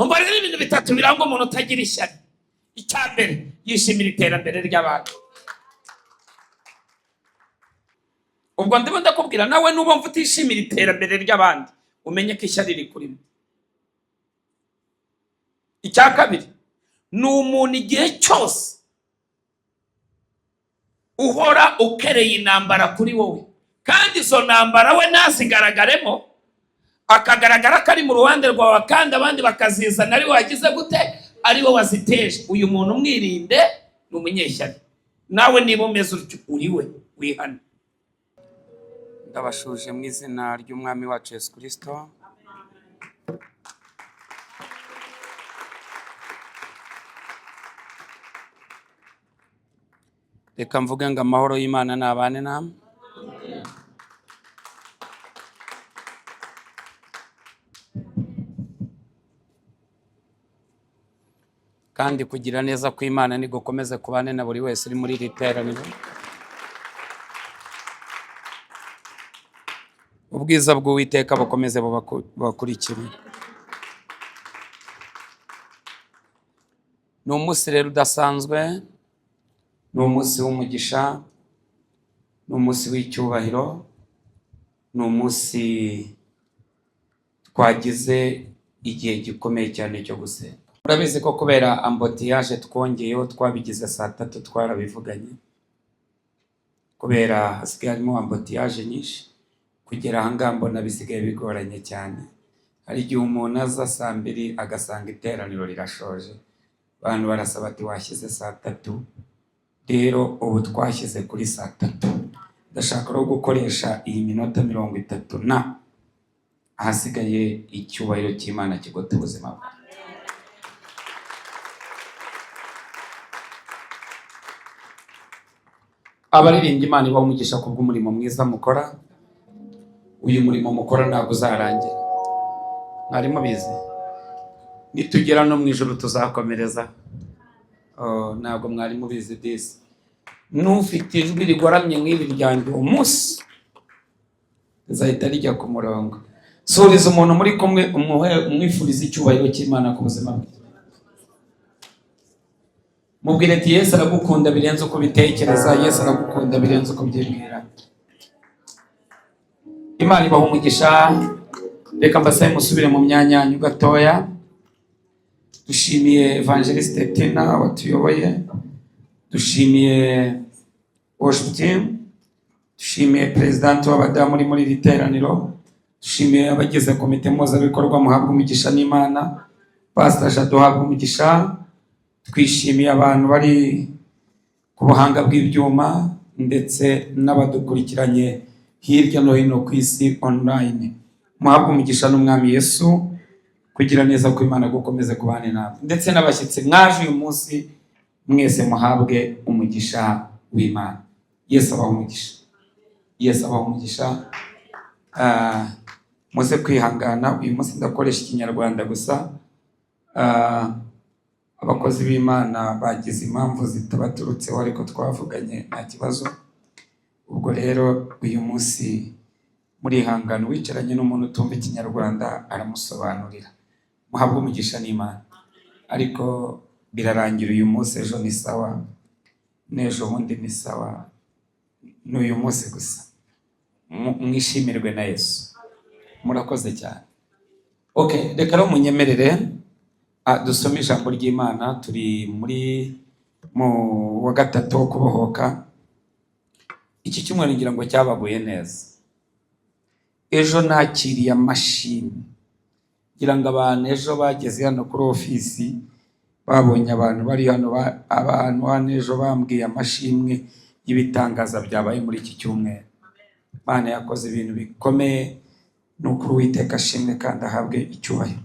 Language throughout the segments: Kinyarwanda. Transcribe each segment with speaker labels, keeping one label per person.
Speaker 1: umva rero ibintu bitatu biranga umuntu utagira ishyari. Icya mbere, yishimira iterambere ry'abantu. Ubwo ndimo ndakubwira nawe nuba mvuta ishimira iterambere ry'abandi, umenye ko ishyari rikurimo. Icya kabiri, ni umuntu igihe cyose uhora ukereye intambara kuri wowe, kandi izo ntambara we ntazigaragaremo, akagaragara ko ari mu ruhande rwawe, kandi abandi bakazizana ari wagize gute, ari wowe waziteje. Uyu muntu mwirinde, ni umunyeshyari. Nawe niba umeze utyo uri we, wihane.
Speaker 2: Ndabashuje mu izina ry'umwami wacu Yesu Kristo. Reka mvuge ngo amahoro y'Imana nabane namwe. Kandi kugira neza kw'Imana ni gukomeze kubane na buri wese uri muri iri teraniro. Ubwiza bw'Uwiteka bukomeze bubakurikire. Ni umunsi rero udasanzwe, ni umunsi w'umugisha, ni umunsi w'icyubahiro, ni umunsi twagize igihe gikomeye cyane cyo gusenga. Murabizi ko kubera ambutiyaje twongeyeho, twabigize saa 3 twarabivuganye, kubera hasigaye harimo ambutiyaje nyinshi. Kugera ahangaha mbona bisigaye bigoranye cyane. Hari igihe umuntu aza saa 2 agasanga iteraniro rirashoje, abantu barasaba ati washyize saa 3. Rero ubu twashyize kuri saa 3. Ndashaka no gukoresha iyi minota 30 na ahasigaye icyubahiro cy'Imana kigote ubuzima bwe. Abaririmbyi Imana ibaha umugisha kubw'umurimo mwiza mukora. Uyu murimo mukora ntabwo uzarangira, mwari mubizi. Nitugera no mu ijuru tuzakomereza. Ntabwo mwari mubizi disi. N'ufite ijwi rigoramye nk'iri ryanjye umunsi rizahita rijya ku murongo. Suriza umuntu muri kumwe, umwifuriza icyubahiro cy'Imana ku buzima bwe. Mubwire ati Yesu aragukunda birenze uko bitekereza, Yesu aragukunda birenze uko byibwira. Imana ibaha umugisha. Reka mbasabe musubire mu myanya yanyu gatoya. Dushimiye Evangeliste Tina watuyoboye, dushimiye worship team, dushimiye president w'abadamu muri iri teraniro, dushimiye abagize komite mpuzabikorwa muhabwa umugisha n'Imana, Pastor Jado habwa umugisha. Twishimiye abantu bari ku buhanga bw'ibyuma ndetse n'abadukurikiranye hirya no hino ku isi online. Muhabwa umugisha n'umwami Yesu, kugira neza ko Imana gukomeze kubane nawe, ndetse n'abashyitsi mwaje uyu munsi mwese muhabwe umugisha w'Imana. Yesu abaha umugisha. Yesu abaha umugisha. Muze kwihangana, uyu munsi ndakoresha ikinyarwanda gusa. Abakozi b'Imana bagize impamvu zitabaturutseho, ariko twavuganye nta kibazo. Ubwo rero uyu munsi murihangana, wicaranye n'umuntu utumva ikinyarwanda aramusobanurira. Muhabwe umugisha n'Imana. Ariko birarangira uyu munsi, ejo ni sawa, n'ejo bundi ni sawa, n'uyu munsi gusa. Mwishimirwe na Yesu. Murakoze cyane. Okay, reka rero munyemerere dusome ijambo ry'Imana. Turi mu wa gatatu wo kubohoka. Iki cyumweru ngira ngo cyabaguye neza. Ejo nakiriye amashimwe. Ngira ngo abantu ejo bageze hano kuri ofisi, babonye abantu bari hano, abantu hano ejo bambwiye amashimwe y'ibitangaza byabaye muri iki cyumweru. Imana yakoze ibintu bikomeye, n'ukuri Uwiteka ashimwe kandi ahabwe icyubahiro.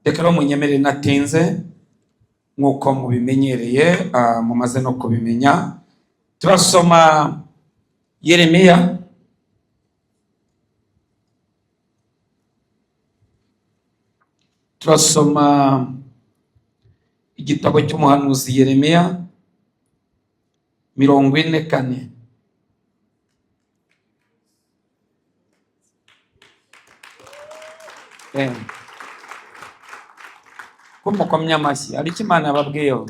Speaker 2: Reka rero munyemerere natinze, nk'uko mubimenyereye, mumaze no kubimenya. Turasoma Yeremiya igitabo cy'umuhanuzi Yeremiya 44. kumukomya amashyi ariko Imana yababwiyeho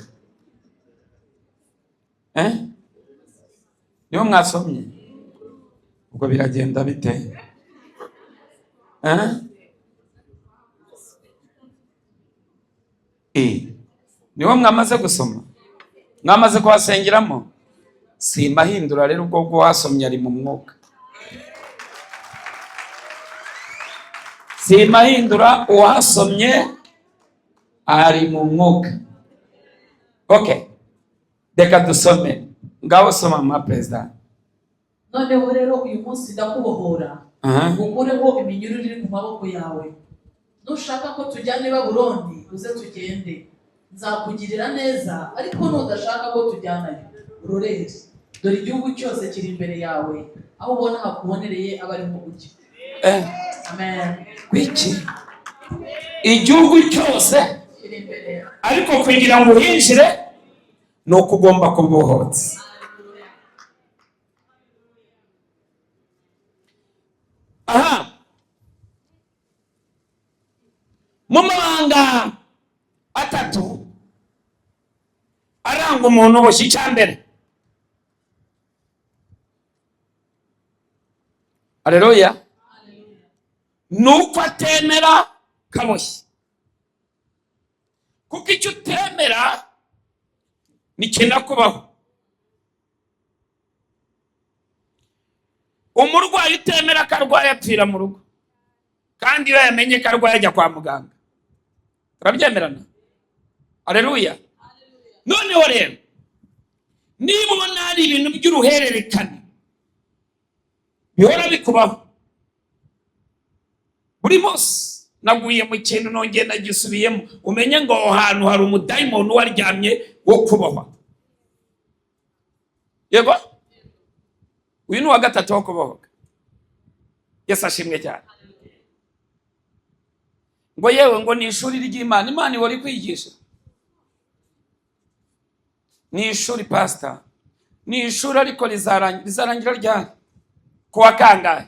Speaker 2: niyo mwasomye ubwo biragenda bite niwo mwamaze gusoma mwamaze kuhasengeramo si mahindura rero ubwo wasomye ari mu mwuka si mahindura uwasomye ari mu mwuka okay reka dusome ngaho soma ma perezida
Speaker 3: noneho rero uyu munsi ndakubohora ukureho iminyururu iri ku maboko yawe nushaka ko tujyana i Babuloni uze tugende nzakugirira neza ariko nudashaka ko tujyanayo urorere dore igihugu cyose kiri imbere yawe aho ubona hakubonereye abarimo ujya amen
Speaker 2: kwiki igihugu cyose
Speaker 3: kiri imbere
Speaker 1: ariko kugira ngo uhinjire
Speaker 2: ni ukugomba kubohotse
Speaker 1: mu mabanga atatu aranga umuntu uboshye icyambere
Speaker 2: haleluya
Speaker 1: nuko atemera kaboshye kuko icyo utemera nicyenda kubaho. Umurwayi utemera ko arwaye apfira mu rugo, kandi iyo yamenye ko arwaye ajya kwa muganga. Turabyemerana? Haleluya. Noneho rero niba ubona hari ibintu by'uruhererekane bihora bikubaho buri munsi, naguye mu kintu nongeye nagisubiyemo, umenye ngo aho hantu hari umudayimoni waryamye wo kubohwa. Yego, uyu ni uwa gatatu wo kubohoka. Yesu ashimwe cyane. Ngo yewe ngo ni ishuri ry'Imana, Imana ihora ikwigisha. Ni ishuri pastor, ni ishuri ariko rizarangira ryari? Kuwa kangahe?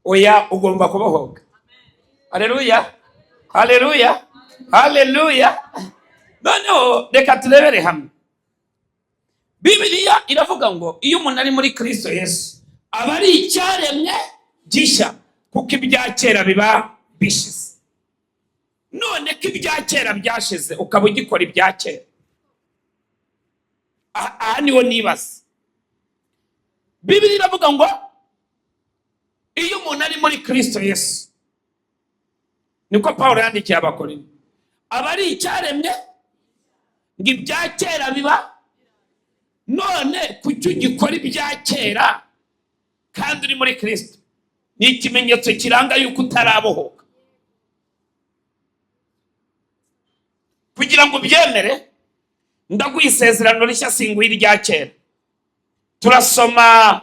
Speaker 1: Oya, ugomba kubohoka. Haleluya, haleluya, haleluya. Noneho reka turebere hamwe. Bibiliya iravuga ngo iyo umuntu ari muri Kristo Yesu aba ari icyaremwe gishya, kuko ibya kera biba bishize. None ko ibya kera byashize ukaba ugikora ibya kera, aha niho nibaza. Bibiliya iravuga ngo iyo umuntu ari muri Kristo Yesu, niko Paulo yandikiye Abakorinto, aba ari icyaremwe ngo ibya kera biba. None kuki ugikora ibya kera kandi uri muri Kristo? Ni ikimenyetso kiranga yuko utarabohoka. Kugira ngo ubyemere, ndaguha isezerano rishya, singuye irya kera. Turasoma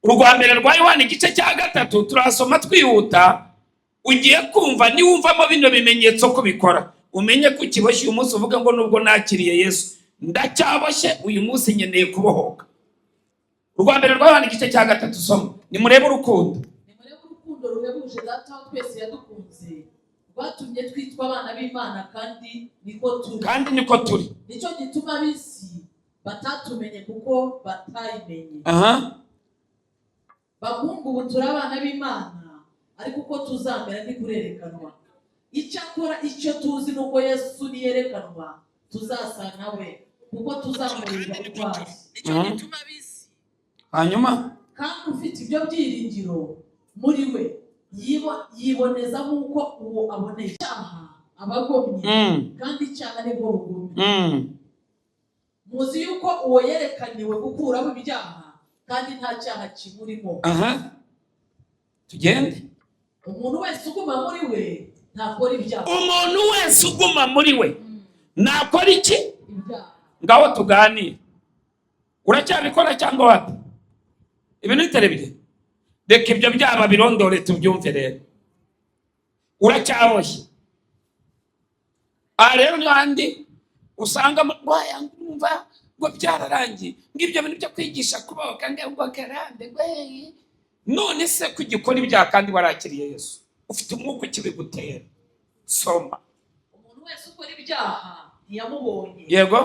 Speaker 1: urwa mbere rwa Yohana igice cya 3, turasoma twihuta. Ugiye kumva, niwumvamo bino bimenyetso ko bikora, umenye ko ukiboshye uyu munsi, uvuga ngo nubwo nakiriye Yesu ndacyaboshye, uyu munsi nkeneye kubohoka. Urwa mbere rwa Yohana igice cya 3, soma. Nimurebe urukundo.
Speaker 3: Nimurebe urukundo ruhebuje Data wa twese yadukunze, rwatumye twitwa abana b'Imana, kandi niko turi. Nicyo gituma ab'isi batatumenye kuko batayimenye. Bahungu, ubu turi abana b'Imana, ariko uko tuzamera ntikurerekanwa. Icyakora icyo tuzi nuko Yesu niyerekanwa tuzasa nawe, kuko tuzamurira ukwazi. Nicyo gituma ab'isi
Speaker 2: hanyuma
Speaker 3: kandi ufite ibyo byiringiro muri we yiboneza nk'uko uwo aboneye. Icyaha abagomye, kandi icyaha ni bwo bugome. Muzi yuko uwo yerekaniwe gukuraho ibyaha, kandi nta cyaha kimurimo.
Speaker 2: Tugende.
Speaker 3: Umuntu wese uguma muri we ntakora ibyaha.
Speaker 1: Umuntu wese uguma muri we nakora iki?
Speaker 3: Ibyaha.
Speaker 1: Ngaho tuganire. Uracyabikora cyangwa wate? Ibintu biterebye. Reka ibyo byaba birondore tubyumve rero. Uracyaboshye. Rero n'andi usanga numva ngo byararangiye, ngibyo bintu byo kwigisha kubohoka ngo karande gwe. None se kugikora ibyaha kandi warakiriye Yesu, ufite umwuka ukibigutera? Soma.
Speaker 3: Umuntu umuntu wese ukora ibyaha ntiyamubonye
Speaker 1: yego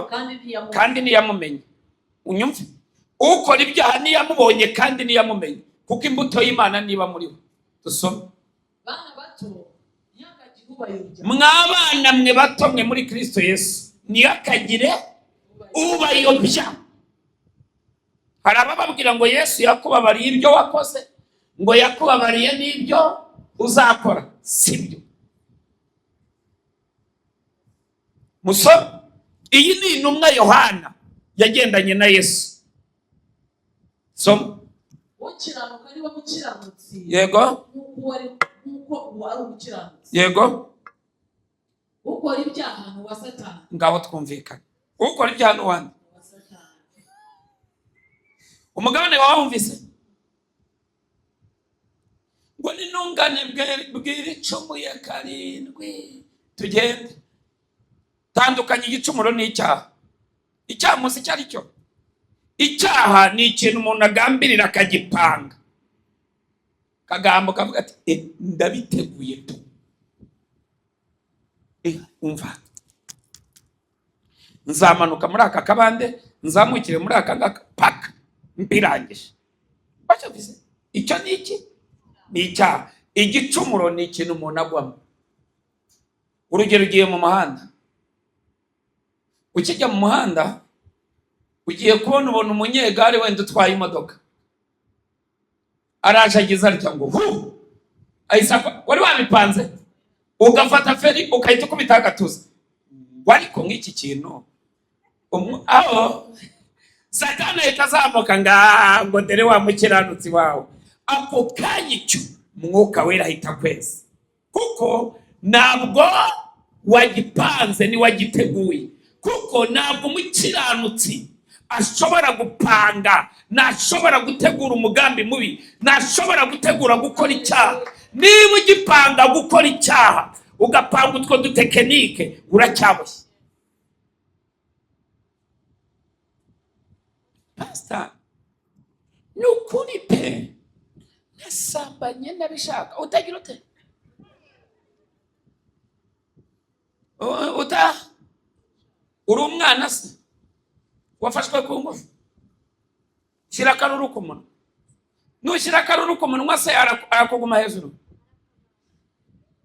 Speaker 1: kandi ntiyamumenye. Unyumve, ukora ibyaha ntiyamubonye kandi ntiyamumenye, kuko imbuto y'Imana niba muri we. Dusome.
Speaker 3: Bana bato ntihakagire ubayobya.
Speaker 1: Mwabana mwe bato mwe muri Kristo Yesu, ntihakagire ubayobya. Hari abababwira ngo Yesu yakubabariye ibyo wakoze, ngo yakubabariye n'ibyo uzakora. Sibyo. Musome, iyi ni intumwa Yohana yagendanye na Yesu. Soma.
Speaker 3: Ukiranuka ari we mukiranutsi.
Speaker 1: Yego.
Speaker 3: Nkuko wari umukiranutsi.
Speaker 1: Yego.
Speaker 3: Ukora ibyaha ni uwa Satani.
Speaker 1: Ngaho twumvikana. Ukora ibyaha ni uwa
Speaker 3: Satani.
Speaker 1: Umugabane wawumvise? Ngo n'intungane bw'icumuye karindwi. Tugende. Tandukanye igicumuro n'icyaha. Icyaha muzi icyo ari cyo? Icyaha ni ikintu umuntu agambirira akagipanga. Kagambo kavuga ati ndabiteguye tu. Umva. Nzamanuka muri aka kabande, nzamukire muri aka ngaka paka mbirangije. Wacha bize. Icyo ni iki? Ni icyaha. Igicumuro ni ikintu umuntu agwamo. Urugero ugiye mu muhanda. Ukijya mu muhanda, ugiye kubona umunyegare wenda utwaye imodoka. Araje agize atya ngo hu! Ahisa wari wabipanze. Ugafata feri ukahita ukubita agatuza. Wari ko nk'iki kintu. Aho Satani itazamuka ngo dere wa mukiranutsi wawe. Ako kanyicyo Mwuka Wera ahita kweza. Kuko ntabwo wagipanze ni wagiteguye. Kuko ntabwo umukiranutsi ashobora gupanga, ntashobora gutegura umugambi mubi, ntashobora gutegura gukora icyaha. Niba ugipanga gukora icyaha, ugapanga utwo dutekinike, uracyaboshye. Pastor, nukuri pe nasambanye nabishaka. Utagira ute? Uri umwana se wafashwe ku ngufu. Shyira akaruru ku munwa. Nushyira akaruru ku munwa se arakuguma hejuru.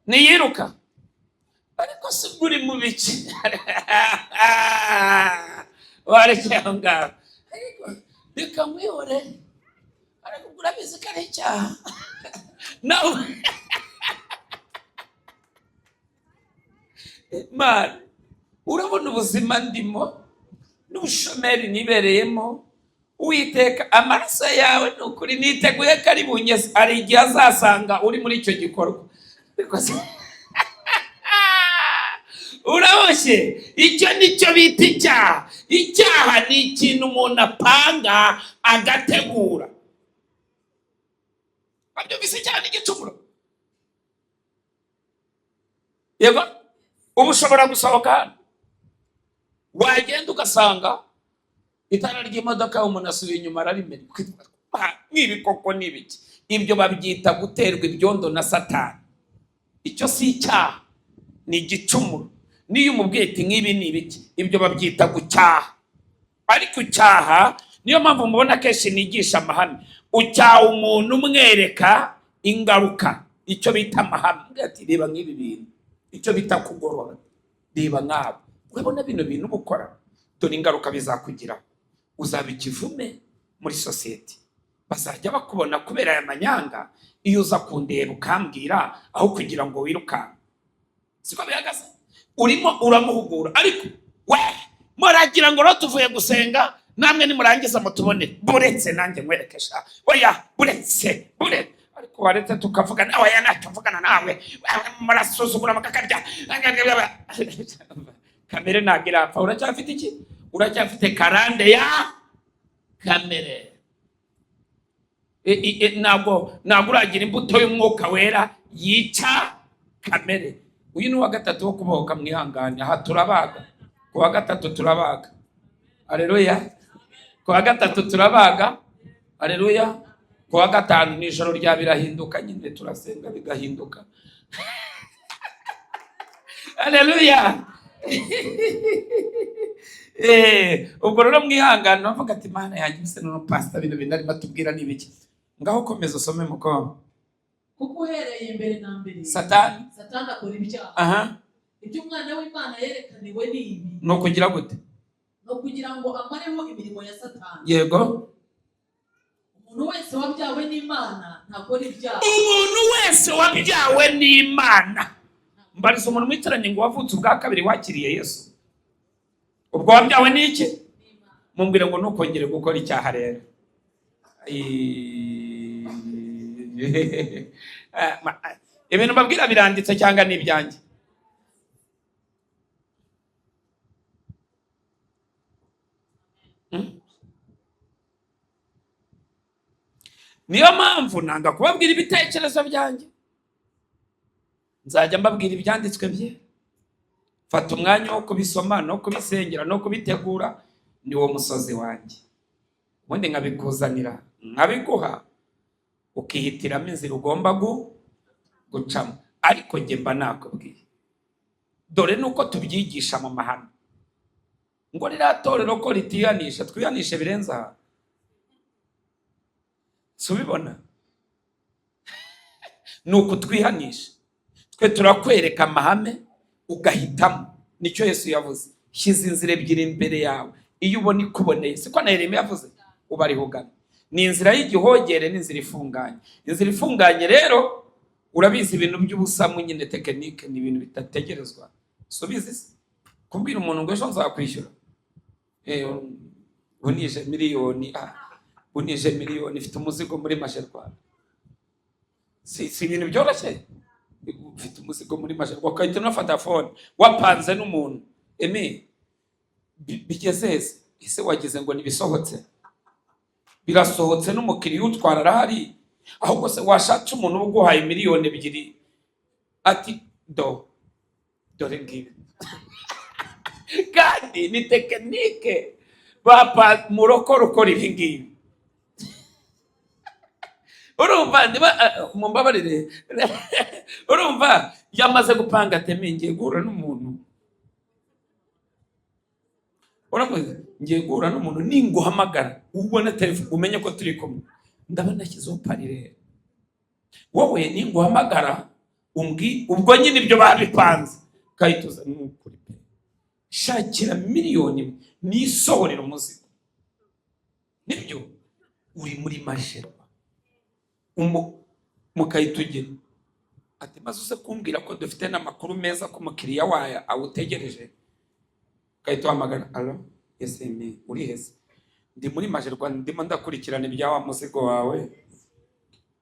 Speaker 1: Niyiruka. Ariko se uri mu biki? Warekeye ngaho. Reka mwihore. Ariko urabizi ko ari icyaha. Nawe Man, urabona ubuzima ndimo n'ubushomeri nibereyemo. Uwiteka amaraso yawe n'ukuri niteguye kari bunyese. Ari igihe azasanga uri muri icyo gikorwa. Uraboshye. Icyo nicyo bita icyaha. Icyaha ni ikintu umuntu apanga agategura. Abyo bise icyaha n'igicumuro. Yego. Ubu ushobora gusohoka, wagenda ugasanga itara ry'imodoka umuntu asubiye inyuma ararimena. Nk'ibi koko n'ibiki. Ibyo babyita guterwa ibyondo na Satani. Icyo si icyaha, ni igicumuro. Niyo umubwiye ati nk'ibi n'ibiki, ibyo babyita gucyaha. Ariko icyaha niyo mpamvu mubona kenshi nigisha amahame. Ucyaha umuntu umwereka ingaruka, icyo bita amahame. Ati reba nk'ibi bintu, icyo bita kugorora. Reba nk'abo, urabona bino bintu bukora, dore ingaruka bizakugira. Uzaba ikivume muri sosiyete. Bazajya bakubona kubera aya manyanga. Iyo uza kundeba ukambwira aho kugira ngo wirukanke. Siko bihagaze. Urimo uramuhugura. Ariko we muragira ngo tuvuye gusenga namwe nimurangiza mutubone. Buretse nanjye nkwerekesha. Oya buretse. Ariko waretse tukavugana. Oya natuvugana nawe. Murasuzugura makakarya. Kamere nagira apfa. Uracyafite iki? Uracyafite karande ya kamere. Ntabwo uragira imbuto y'Umwuka Wera yica kamere. Uyu ni wa gatatu wo kubohoka mwihangane. Aha turabaga. Ku wa gatatu turabaga. Haleluya. Ku wa gatatu turabaga. Haleluya. Ku wa gatanu n'ijoro rya birahinduka, nyine turasenga bigahinduka. Haleluya. Ubwo rero mwihangane bavuga ati Mana yanjye use no pastor bino bintu arimo atubwira nibiki. Ngaho komeza usome muko.
Speaker 3: Kuko uhereye imbere na mbere
Speaker 1: Satani
Speaker 3: akora ibyaha. Ibyo umwana w'Imana yerekaniwe ni ibi.
Speaker 1: No kugira gute?
Speaker 3: No kugira ngo amareho imirimo ya Satani.
Speaker 1: Yego.
Speaker 3: Umuntu wese wabyawe n'Imana ntakora ibyaha.
Speaker 1: Umuntu wese wabyawe n'Imana. Mbariza umuntu mwicaranye ngo wavutse ubwa kabiri wakiriye Yesu. Ubwo wabyawe n'iki? Mumbwire ngo ntukongere gukora icyaha rero. Ibintu mbabwira biranditse cyangwa n'ibyanjye? Niyo mpamvu nanga kubabwira ibitekerezo byanjye. Nzajya mbabwira ibyanditswe bye. Fata umwanya wo kubisoma no kubisengera no kubitegura, ni wo musozi wanjye. Ubundi nkabikuzanira nkabiguha ukihitiramo inzira ugomba gucamo. Ariko njye mba nakubwiye, dore nuko tubyigisha mu mahame ngo riratorero ko ritiyanisha, twiyanishe birenze aha. Subibona nuko twihanisha, twe turakwereka amahame ugahitamo. Nicyo Yesu yavuze, shyize inzira ebyiri imbere yawe, iyo ubona ikuboneye. Siko na Yeremiya yavuze, ubariho ugana. Ni inzira y'igihogere n'inzira ifunganye. Inzira ifunganye rero urabizi ibintu by'ubusamu nyine, tekinike ni ibintu bitategerezwa. Subizi se kubwira umuntu ngo ejo nzakwishyura unije miliyoni, unije miliyoni, ifite umuzigo muri Majerwa. Si ibintu byoroshye. Ufite umuzigo muri Majerwa ukahita unafata phone wapanze n'umuntu bigezeze. Ese wagize ngo nibisohotse? Birasohotse n'umukiriya utwara arahari. Ahubwo se washatse umuntu uguhaye miliyoni 2 ati dore ngibi. Kandi ni tekinike bapa murokora ukora ibi ngibi. Urumva mumbabarire. Urumva yamaze gupanga teme, ngiye guhura n'umuntu. Urumva ngiye guhura n'umuntu, ninguhamagara ubona telefone umenye ko turi kumwe, ndabona kizo parire. Wowe ninguhamagara ubwo nyine ibyo babipanze kayituza n'ukuri pe. Shakira miliyoni nisohorera umuzigo. Nibyo uri muri Majerwa. Mukayitugira ati maze uze kumbwira ko dufite n'amakuru meza ko mukiriya waya awutegereje. Kayituhamagara, alo yeseme uri hese? Ndi muri Majerwa, ndimo ndakurikirana ibya wa muzigo wawe.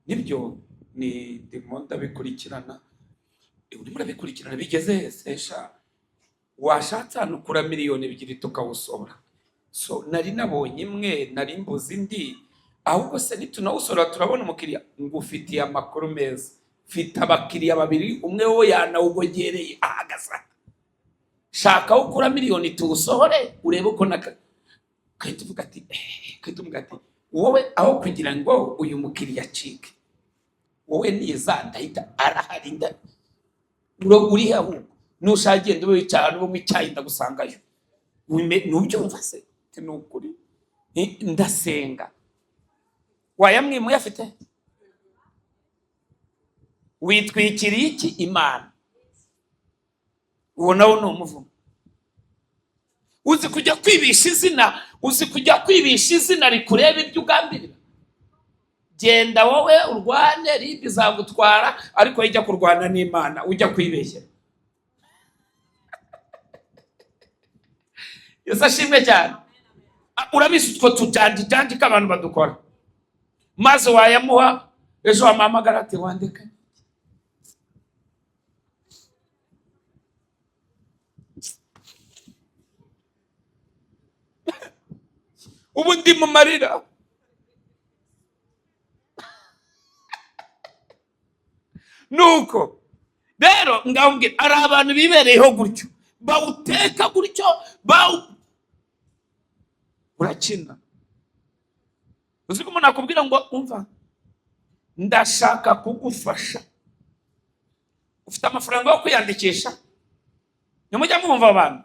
Speaker 1: Nibyo ni ndimo ndabikurikirana. Uri murabikurikirana bigeze hese? Sha washatse hano kura miliyoni 2 tukawusobora. So nari nabonye imwe, nari mbuzi indi. Ahubwo se nitunawusora turabona umukiriya ngufitiye amakuru meza. Fita abakiriya 2, umwe wo yanawugogereye ahagaza. Shaka ukura miliyoni tuwusohore urebe uko kayituvuga ati wowe aho kugira ngo uyu mukiriya acike, wowe niza ndahita arahari uri aho nushagiye ndo wicara no mwicaye ndagusangayo. Nubyo mvase n'ukuri ndasenga. Wayamwe muyafite? Witwikiriye iki? Imana. Uwo nawo no umuvumo. Uzi kujya kwibisha izina rikureba ibyo ugambirira. Genda wowe urwane, ribi zagutwara, ariko ijya kurwana n'Imana ujya kwibeshya. Yesu ashimwe cyane. Urabizi utwo tujandi k'abantu badukora. Maze wayamuha ejo wamamagara ati wandeka. Ubu ndi mu marira. Nuko rero ngambwe ari abantu bibereyeho gutyo, bawuteka gutyo, urakina. Uzi ko umuntu akubwira ngo umva ndashaka kugufasha, ufite amafaranga yo kwiyandikisha? Nimujya mwumva abantu,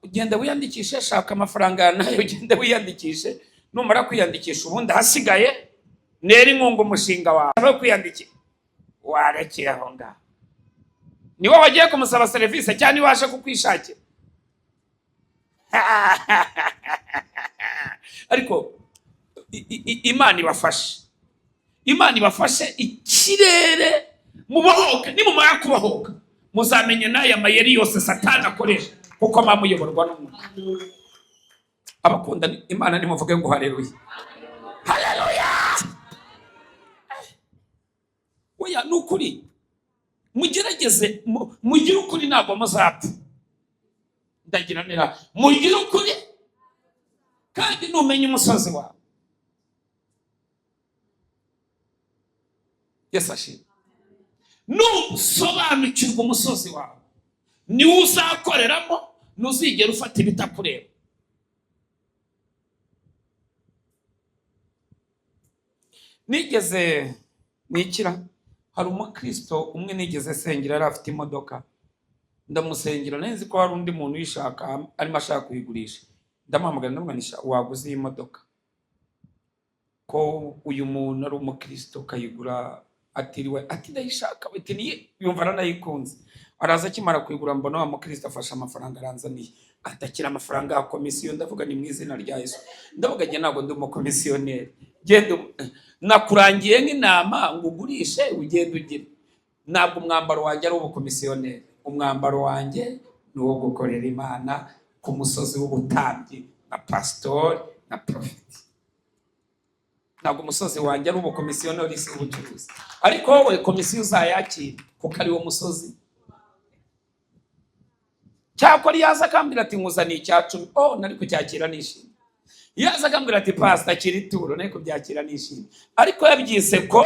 Speaker 1: ugenda wiyandikishe, shaka amafaranga nayo ugenda wiyandikishe, numara kwiyandikisha ubundi hasigaye nera inkunga umushinga wawe no kwiyandikisha warekeye aho ngaho. Niwe wagiye kumusaba serivisi cyane waje kukwishakira. Ariko Imana ibafashe ikirere mubohoke. Nimumara kubohoka muzamenye n'aya mayeri yose Satani akoresha, kuko mamuyoborwa n'umuntu. Abakunda Imana nimuvuge ngo haleluya, haleluya. Oya, nukuri mugerageze mugire ukuri, ntabwo muzapfa. Ndagira nira mugire ukuri, kandi numenye umusozi wawe. Yesu ashimwe. Nusobanukirwa umusozi wawe, niwo uzakoreramo, ntuzigera ufata ibitakureba. Nigeze nikira, hari umukristo umwe nigeze sengera, yari afite imodoka. Ndamusengera, nzi ko hari undi muntu uyishaka arimo ashaka kuyigurisha. Ndamuhamagara ndamwanisha, waguze iyi modoka ko uyu muntu ari umukristo kayigura atiriwe ati ndayishaka, ati niye yumva aranayikunze. Araza akimara kuyigura, mbona wa mukristo afashe amafaranga aranzaniye, atakira amafaranga ya komisiyo. Ndavuga ni mu izina rya Yesu, ndavuga nge ntabwo ndi umukomisiyoneri, genda nakurangiye nk'inama ngo ugurishe ugende ugire. Ntabwo umwambaro wanjye ari ubukomisiyoneri, umwambaro wanjye ni uwo gukorera Imana ku musozi w'ubutambyi na pasitori na profeti. Ntabwo umusozi wanjye ari ubukomisiyoneri, si ubucuruzi. Ariko wowe komisiyo uzayakira kuko ari wo musozi. Cyakora yaza akambwira ati nkuzaniye icya 10, nari kucyakira nishimye. Yaza akambwira ati pastor akira ituro, nari kubyakira nishimye. Ariko yabyise ko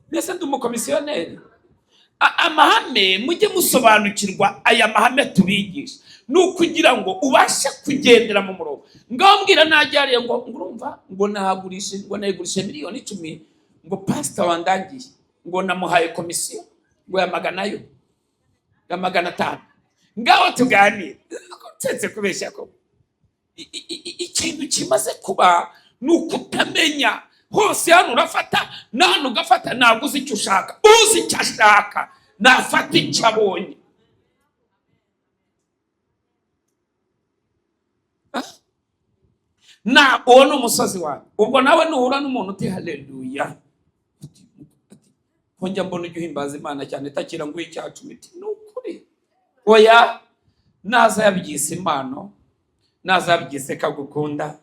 Speaker 1: mbese ndi umukomisiyoneri. Amahame mujye musobanukirwa, aya mahame tubigisha nukugira ngo ubashe kugendera mu murongo. Ngambwira najyariye ngo ngurumva ngo nahagurishe, ngo nayigurishe miliyoni 10, ngo pastor wandangiye ngo namuhaye komisiyo ngo yamaganayo ya 500. Ngaho tuganire kutse kubeshya ko ikintu kimaze kuba nukutamenya. Hose hano urafata, nano ugafata, ntabwo uzi icyo ushaka. Uzi icyo ashaka nafata icyo abonye. Na uwo ni umusozi wawe. Ubwo nawe nuhura n'umuntu uti haleluya, konjya mbona ujye uhimbaza Imana cyane, takira ngo icya 10. Nukuri oya, naza yabyise impano, naza yabyise kagukunda,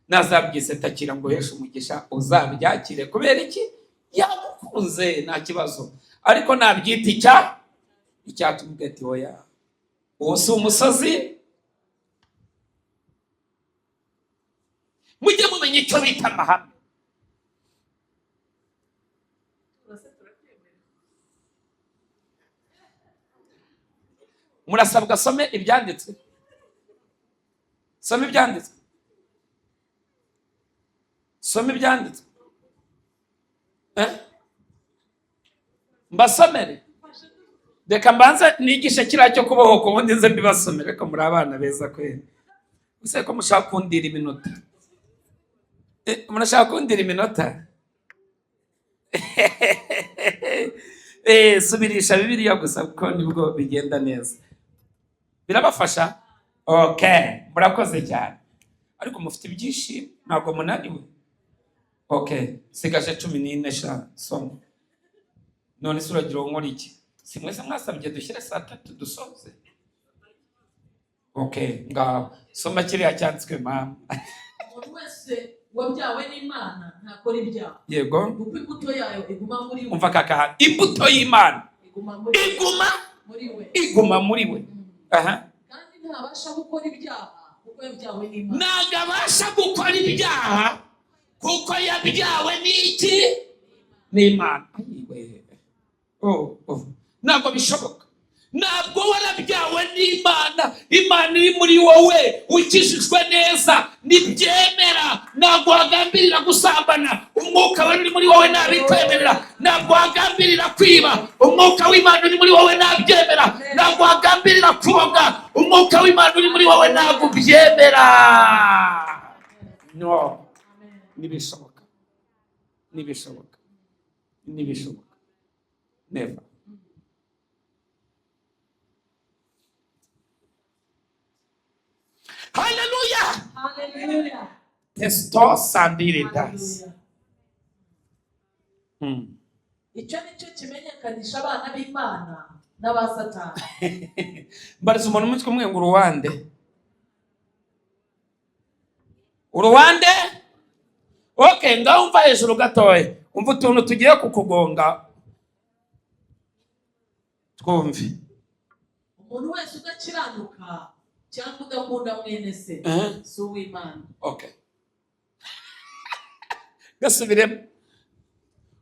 Speaker 1: nazabyise takira ngo heshe umugisha, uzabyakire kubera iki yagukunze, nta kibazo. Ariko nabyita icya 10 ati oya, uwo si umusozi. Mujye mumenye icyo bita amahame. Murasabwa some ibyanditswe, some ibyanditswe, some ibyanditswe. Mbasomere, reka mbanza nigisha kiriya cyo kubohoka, ubundi nze mbibasomere. Reka muri abana beza kweli. Use ko mushaka kundira iminota, murashaka kundira iminota. Subirisha Bibiliya gusa kuko nibwo bigenda neza, birabafasha. Okay, murakoze cyane. Ariko mufite ibyishimo, ntabwo munaniwe. Okay, sigaje 14 sha somo. None suragira nkora iki? Simwese mwasabye dushyire saa 3 dusoze. Okay, ngaho soma kiriya cyanditswe mama.
Speaker 3: Umuntu wese wabyawe n'Imana ntakora ibyaha.
Speaker 1: Yego.
Speaker 3: Kuko imbuto yayo iguma muri we.
Speaker 1: Umva kaka, imbuto y'Imana iguma muri we. Aha.
Speaker 3: Kandi ntabasha gukora ibyaha kuko yabyawe n'Imana.
Speaker 1: Nagabasha gukora ibyaha kuko yabyawe n'iki? N'Imana. Ntabwo bishoboka. Ntabwo warabyawe n'Imana. Imana iri muri wowe, ukijijwe neza, nibyemera. Ntabwo wagambirira gusambana, umwuka wera uri muri wowe nabikwemerera. Ntabwo wagambirira kwiba, umwuka w'Imana uri muri wowe nabyemera. Ntabwo wagambirira kuroga, umwuka w'Imana uri muri wowe ntabwo ubyemera. No, nibishoboka, nibishoboka, nibishoboka. Never. Hallelujah.
Speaker 3: Hallelujah.
Speaker 1: Testo sandire das.
Speaker 3: Icyo nicyo kimenyekanisha abana b'Imana n'abasatani.
Speaker 1: Mbariza umuntu umutwe umwe ngo uruwande. Uruwande? Okay, ngaho umva hejuru gatoya. Umva utuntu tugiye kukugonga. Twumve.
Speaker 3: Umuntu wese udakiranuka cyangwa udakunda mwene se si uw'Imana.
Speaker 1: Okay. Gasubiremo.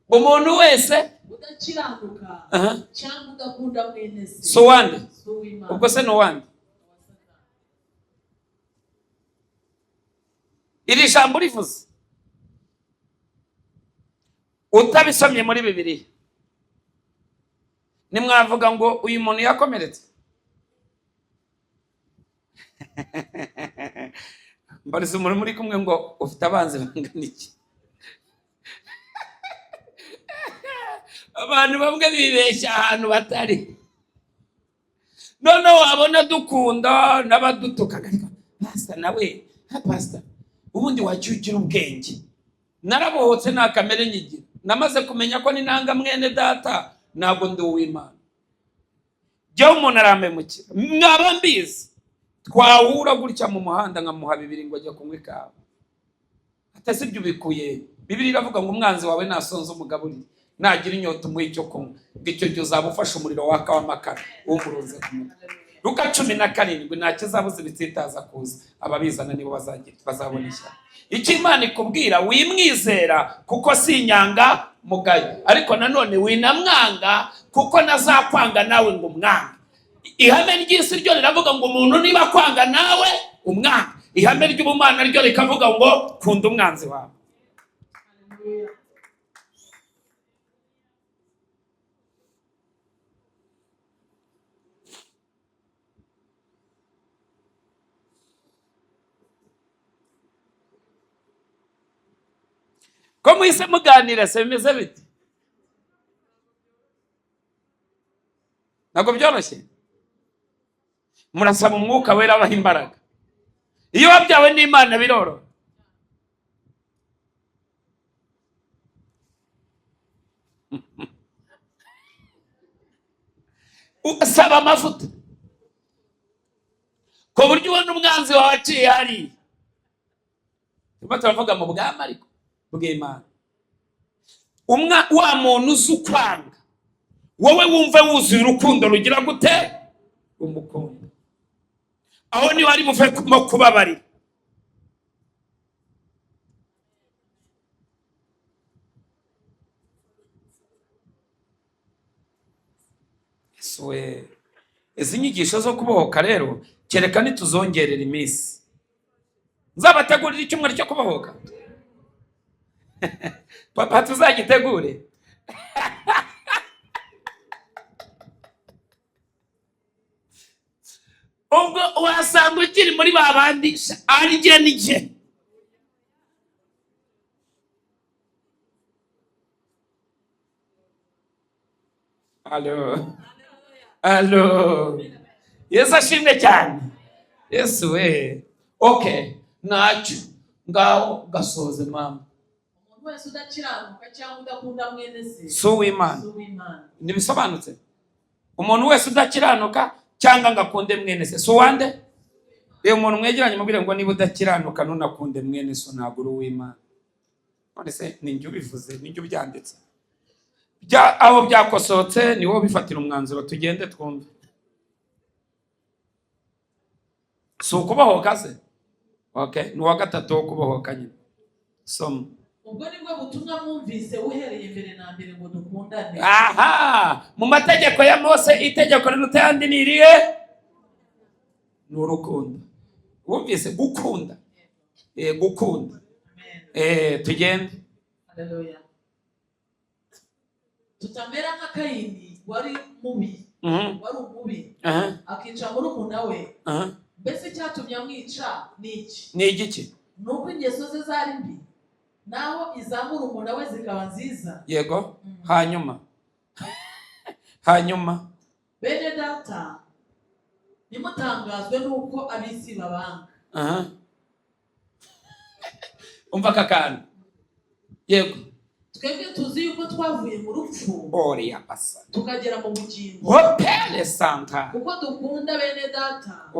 Speaker 1: Umuntu wese
Speaker 3: udakiranuka cyangwa udakunda mwene se
Speaker 1: so wande.
Speaker 3: si uw'Imana.
Speaker 1: Ubwo se no wande. Iri jambo rivuze utabisomye muri Bibiliya nimwavuga ngo uyu muntu yakomeretse. Mbariza umuntu muri kumwe ngo ufite abanzi bangana iki? Abantu bamwe bibeshya ahantu batari. None wabona dukunda n'abadutuka ariko pastor nawe pastor ubundi wacyugira ubwenge. Narabohotse nta kamere nyigira. Namaze kumenya ko ninanga mwene data ntabwo ndi uw'Imana. Jya umuntu aramemukira. Mwaba mbizi. Twahura gutya mu muhanda nkamuha 2 ngo ajya kunywa ikawa. Atasi ibyo bikuye. Bibiliya iravuga ngo umwanzi wawe nasonze umugaburire. Nagira inyota umuha icyo kunywa. Icyo gihe uzabufasha umuriro waka w'amakara umuruze ku mutwe. Luka 17 nta kizabuze ibitsitaza kuza. Ababizana nibo bazabona ishyaka. Icyo Imana ikubwira wimwizera kuko si inyanga mugayo, ariko nanone winamwanga kuko nazakwanga nawe ngo umwanga. Ihame ry'isi ryo riravuga ngo umuntu niba kwanga nawe umwanga. Ihame ry'ubumana ryo rikavuga ngo kunda umwanzi wawe. Ko muhise muganira se bimeze bite? Ntabwo byoroshye. Murasaba umwuka wera abaha imbaraga. Iyo wabyawe n'Imana biroro. Usaba amavuta. Ko buryo ubona umwanzi wawe aciye hariya. Tuba turavuga mu bwami ariko bw'Imana. Wa muntu uzi ukwanga, wowe wumve wuzuye urukundo rugira gute? Umukunda. Aho ni wari buve kubabarira. Yesuwe, izi nyigisho zo kubohoka rero kereka nituzongerera iminsi. Nzabategurira icyumweru cyo kubohoka. Papa tuzagitegure. Ubwo wasanga ukiri muri babandi arije nije. Allo. Yesu ashimwe cyane. Yesu we. Okay, ntacyo. Ngaho gasoze mama.
Speaker 3: Umuntu wese udakiranuka cyangwa udakunda mwene se
Speaker 1: si uw'Imana. Nibisobanutse. Umuntu wese udakiranuka cyangwa ngakunde mwene se si uwande? Iyo umuntu mwegeranye mubwire ngo niba udakiranuka nunakunde mwene so ntabwo uri uw'Imana. None se ninjye ubivuze, ninjye ubyanditse. Aho byakosotse ni wowe bifatira umwanzuro tugende twumve. Si ukubohoka se? Okay, ni uwa gatatu wo kubohoka nyine. Soma.
Speaker 3: Ubwo nibwo butumwa mwumvise uhereye mbere na mbere ngo dukundane.
Speaker 1: Aha, mu mategeko ya Mose itegeko riruta ayandi ni irihe? Ni urukundo. Wumvise gukunda. Gukunda. Tugende.
Speaker 3: Haleluya. Tutamera nka Kayini wari mubi, wari umubi, akica murumuna we. Mbese cyatumye amwica ni iki?
Speaker 1: Ni igiki?
Speaker 3: Nuko ingeso ze zari mbi, naho iza murumuna we zikaba nziza.
Speaker 1: Yego. Hanyuma
Speaker 3: bene data, nimutangazwe nuko ab'isi babanga.
Speaker 1: umva kakana. Yego.
Speaker 3: Twebwe tuzi yuko twavuye mu rupfu tukagera mu bugingo.
Speaker 1: Hopele santa.
Speaker 3: Kuko dukunda bene data.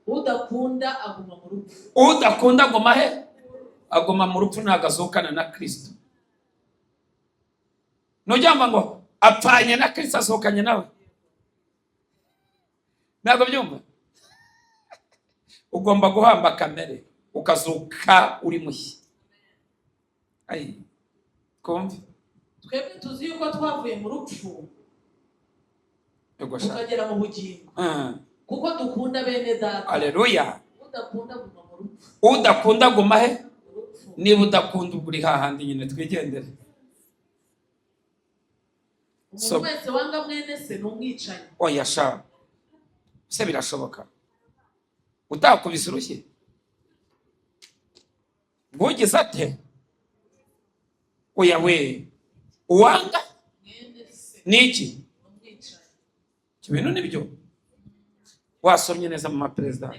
Speaker 3: Udakunda aguma mu rupfu.
Speaker 1: Udakunda aguma he? Aguma mu rupfu, ntagazukana na Kristo. Nujyamba ngo apfanye na Kristo azukanye nawe. Ntabwo byumva. Ugomba guhamba kamere ukazuka uri mushya. Kumva?
Speaker 3: Twebwe tuzi yuko twavuye mu rupfu tukagera mu bugingo. Kuko dukunda bene data.
Speaker 1: Haleluya.
Speaker 3: Udakunda aguma mu rupfu.
Speaker 1: Udakunda aguma he? Niba udakunda uri hahandi nyine twigendere.
Speaker 3: Umuntu wese wanga mwene se n'umwicanyi.
Speaker 1: Oya sha. Se birashoboka. Utakubise urushye. Ngugize ate? Oya we. Uwanga? Niki? Ibintu nibyo. Wasomye neza mu maperezida.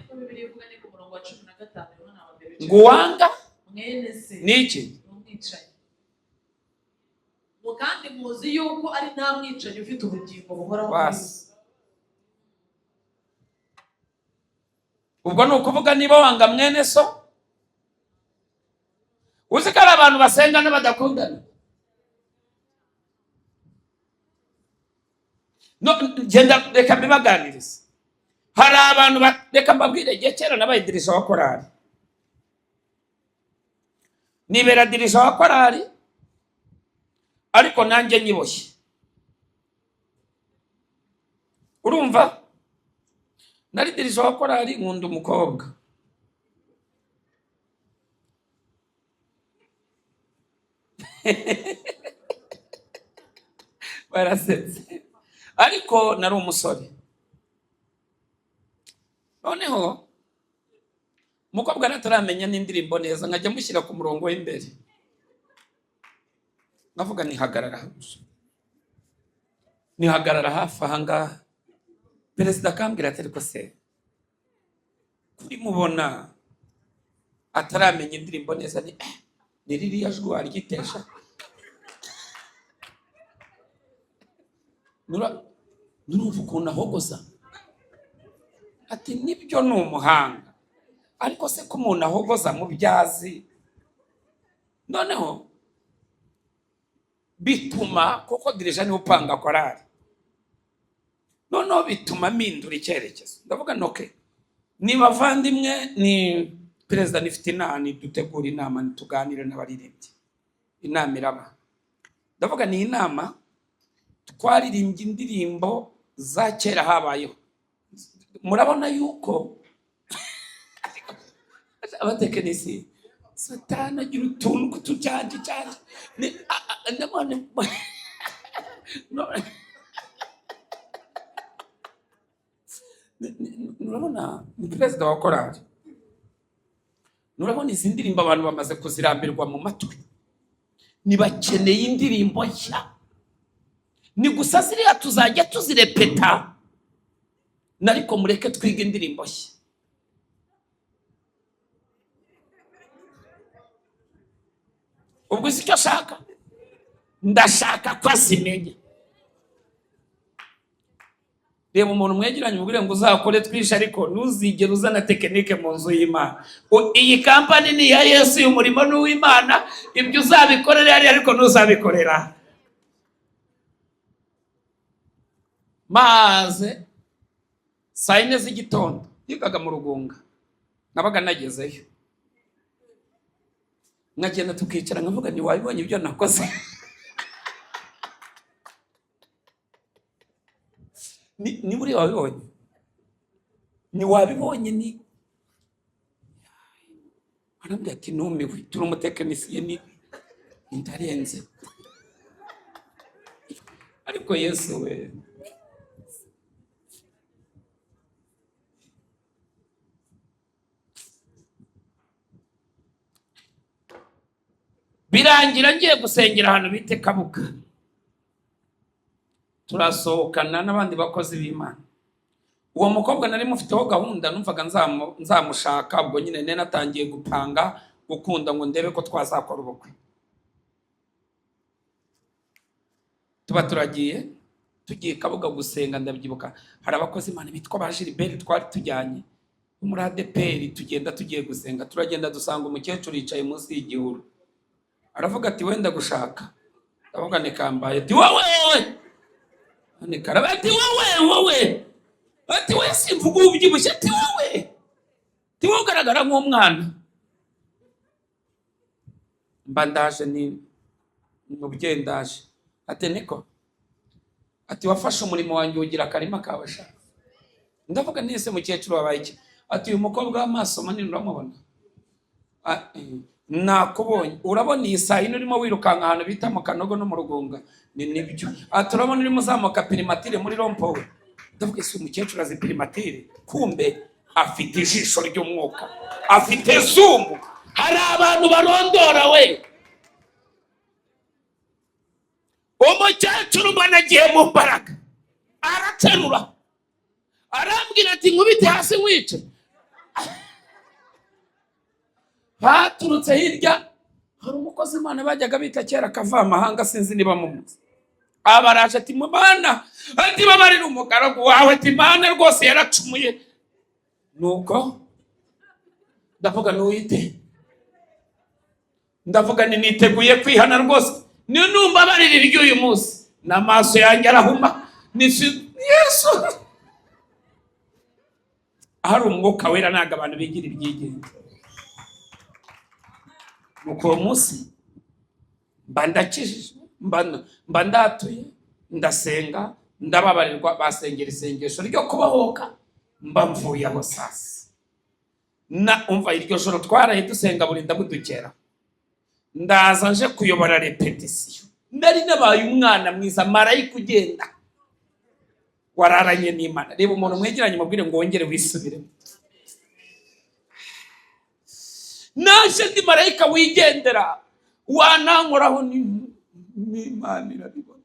Speaker 1: Nguwanga? Niki?
Speaker 3: Kandi muzi yuko ari nta mwicanyi ufite ubugingo buhoraho.
Speaker 1: Ubwo ni ukuvuga niba wanga mwene so, uzi ko ari abantu basenga n'abadakundana. Genda reka mbibaganirize. Hari abantu reka mbabwire, igihe kera nabaye dirija wa korali. Nibera dirija wa korali, ariko nanjye nyiboshye. Urumva? Nari dirija wa korali, nkunda umukobwa. Barasetse. Ariko nari umusore. Noneho umukobwa nataramenya n'indirimbo neza, nkajya mushyira ku murongo w'imbere. Navuga nihagarara hafi ahangaha. Perezida akambwira ati ariko se kuri mubona ataramenya indirimbo neza ni ririya jwi waryitesha. Nurumva ukuntu ahogoza. Ati nibyo ni umuhanga, ariko se ko umuntu ahogoza mu byazi. Noneho bituma kuko dirija ni upanga korali. Noneho bituma mpindura icyerekezo. Ndavuga noke ni bavandimwe, ni perezida nifite inama, dutegura inama tuganire n'abaririmbyi. Inama iraba. Ndavuga ni inama twaririmbye indirimbo za kera habayeho. Murabona yuko abatekinisi Satana agira utuntu kutujanje cyane. Ndabona nurabona ni perezida wa korali. Nurabona izi ndirimbo abantu bamaze kuzirambirwa mu matwi. Nibakeneye indirimbo nshya. Ni gusa ziriya tuzajya tuzirepeta. Nariko mureke twiga indirimbo nshya. Ubwo isi icyo shaka? Ndashaka ko azimenye. Reba umuntu mwegeranye umubwire ngo uzakore twisha, ariko ntuzigere uzana tekinike mu nzu y'Imana. Iyi kampani ni ya Yesu, uyu murimo ni uw'Imana. Ibyo uzabikorera ari ariko ntuzabikorera. Maze saa 4 z'igitondo yigaga mu Rugunga, nabaga nagezeyo. Nkagenda tukicara nkavuga ni wabibonye ibyo nakoze. Ni buri wabibonye. Ni wabibonye ni. Arambye ati numiwe, turi umutekinisiye ni. ndarenze. Ariko Yesu we, birangira ngiye gusengera ahantu bite Kabuga, turasohokana n'abandi bakozi b'Imana. Uwo mukobwa nari mufiteho gahunda, numvaga nzamushaka, ubwo nyine nene natangiye gupanga gukunda ngo ndebe ko twazakora ubukwe. Tuba tugiye Kabuga gusenga, ndabyibuka hari abakozi Imana bitwa ba Gilbert twari tujyanye muri ADPR, tugenda tugiye gusenga, turagenda dusanga umukecuru yicaye munsi y'igihuru. Aravuga ati wenda gushaka, ndavuga nikambaye, ati wowe nikara, ati wowe, ati we simvuga ubyibushye, ati wowe ugaragara nk'umwana. Mba ndaje ni mubyeyi ndaje, ati niko, ati wafashe umurimo wanjye ugira akarima kawe sha. Ndavuga nese mukecuru wabaye iki? Ati uyu mukobwa w'amaso manini uramubona? Nakubonye, urabona iyi saa yine urimo wirukanka ahantu bita mu Kanogo no mu Rugunga, ni nibyo. Ati urabona urimo uzamuka Primatire muri Rompowe. Ndavuga ese umukecuru azi Primatire? Kumbe afite ijisho ry'umwuka, afite zumu. Hari abantu barondora we. Umukecuru mbona agiye mu mbaraga, araterura, arambwira ati nkubite hasi nkwice. Baturutse hirya, hari umukozi Imana bajyaga bita kera Kavamahanga, sinzi niba mumuzi. Abaraje ati mubana, ati babarira umugaragu wawe, ati Imana rwose yaracumuye. Nuko ndavuga nuwite, ndavuga niteguye kwihana rwose, niyo numva barira iry'uyu munsi n'amaso yanjye arahuma. Yesu, hari umwuka wera, ntago abantu bigira ibyigenge. Nuko uwo munsi mba ndakijije, mba ndatuye, ndasenga, ndababarirwa, basengera isengesho ryo kubahoka, mba mvuye aho sasa. Umva iryo joro twaraye dusenga burinda budukera, ndaza nje kuyobora repetition. Nari nabaye umwana mwiza, marayika ugenda wararanye n'Imana. Reba umuntu mwegeranye mubwire ngo wongere wisubiremo. Naje ndi marayika wigendera, wanankoraho n'Imana irabibona.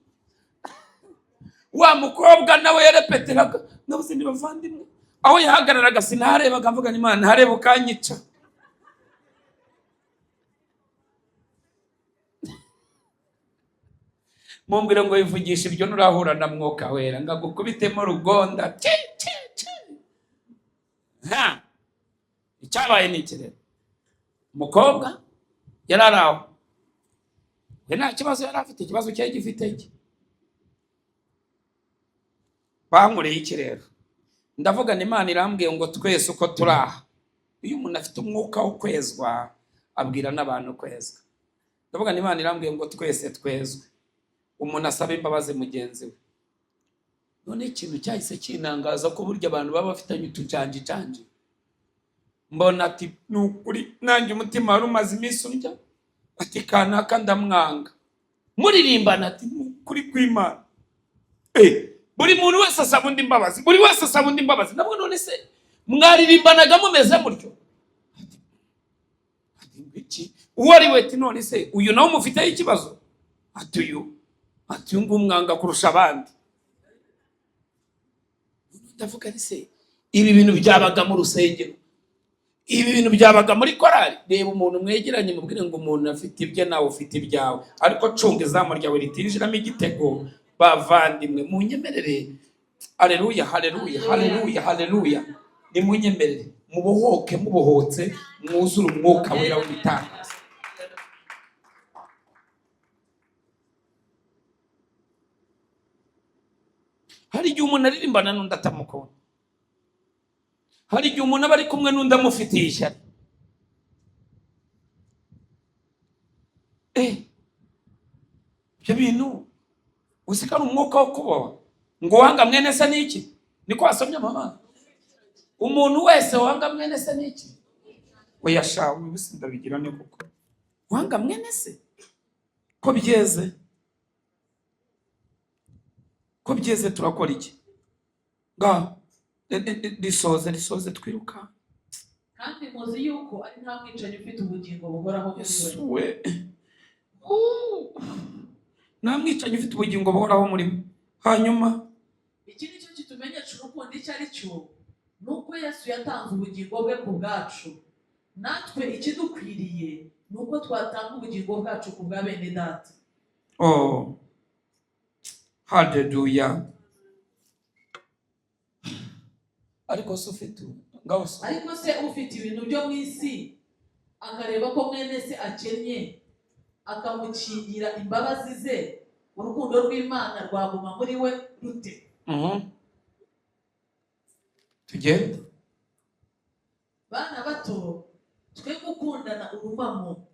Speaker 1: Wa mukobwa nawe yarepeteraga, nabuze ni bavandimwe, aho yahagararaga sinaharebaga, mvuga n'Imana hareba ukanyica. Mumbwire ngo yivugisha ibyo nurahura na mwuka wera, ngagukubitemo rugonda. Icyabaye ni iki rero? Umukobwa yararaho, nta kibazo yari afite, ikibazo cyari gifite iki? Bankoreye iki rero? Ndavuga n'Imana irambwiye ngo twese uko turaha, iyo umuntu afite umwuka wo kwezwa abwira n'abantu kwezwa. Ndavuga n'Imana irambwiye ngo twese twezwe, umuntu asaba imbabazi mugenzi we. None ikintu cyahise kinangaza ko burya abantu baba bafitanye utujanji. Mbona ati nukuri nanjye umutima wari umaze iminsi urya, ati kanaka ndamwanga. Muririmbana ati nukuri kw'Imana. Buri muntu wese asaba undi imbabazi, buri wese asaba undi imbabazi. Nabwo none se mwaririmbanaga mumeze mutyo? Ati iki uwo ari we? Ati none se uyu nawe mufiteho ikibazo? Ati uyu ngumwanga kurusha abandi. Ndavuga ni se ibi bintu byabaga mu rusengero, ibi bintu byabaga muri korali. Reba umuntu mwegeranye mubwire ngo umuntu afite ibye nawe ufite ibyawe, ariko cunga izamu ryawe ritinjiramo igitego. Bavandimwe munyemerere, haleluya haleluya haleluya haleluya, nimunyemerere mubohoke, mubohotse, mwuzure umwuka wera w'ibitangaza. Hari igihe umuntu aririmbana n'undi atamukunda, hari igihe umuntu aba ari kumwe n'undi amufitiye ishyari. Ibyo bintu usikana umwuka wo kubaho. Ngo wanga mwene se n'iki? Niko wasomye mama. Umuntu wese wanga mwene se n'iki? Oya shawe, bisi ndabigira ne kuko wanga mwene se.
Speaker 2: ko byeze turakora iki? Nga risoze twiruka.
Speaker 3: kandi muzi yuko ari nta mwicanyi ufite ubugingo buhoraho muri we.
Speaker 2: Nta mwicanyi ufite ubugingo buhoraho muri we. Hanyuma
Speaker 3: iki nicyo kitumenyesha urukundo icyo ari cyo, nuko Yesu yatanze ubugingo bwe ku bwacu. Natwe ikidukwiriye nuko twatanga ubugingo bwacu ku bwa bene data.
Speaker 2: Haleluya. Ariko se
Speaker 3: ufite ibintu byo mu isi akareba ko mwene se akennye akamukingira imbabazi ze, urukundo rw'Imana rwaguma muri we rute?
Speaker 2: Tugende
Speaker 3: bana bato, twe gukundana urumamo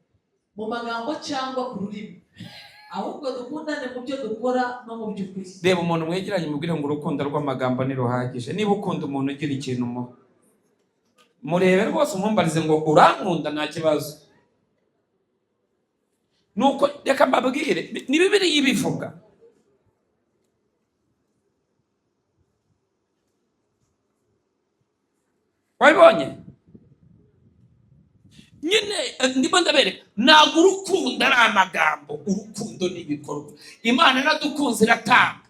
Speaker 3: mu magambo cyangwa ku rurimi, ahubwo dukundane mu byo dukora no mu by'ukuri.
Speaker 2: Reba umuntu mwegeranye mubwire ngo urukundo rw'amagambo niruhagije. Niba ukunda umuntu ugira ikintu murebe rwose umumbarize ngo urankunda, nta kibazo. Nuko reka mbabwire ni Bibiliya ibivuga. Wabibonye? Nyine ndimo ndabereka ntabwo urukundo ari amagambo, urukundo ni ibikorwa. Imana iradukunze iratanga.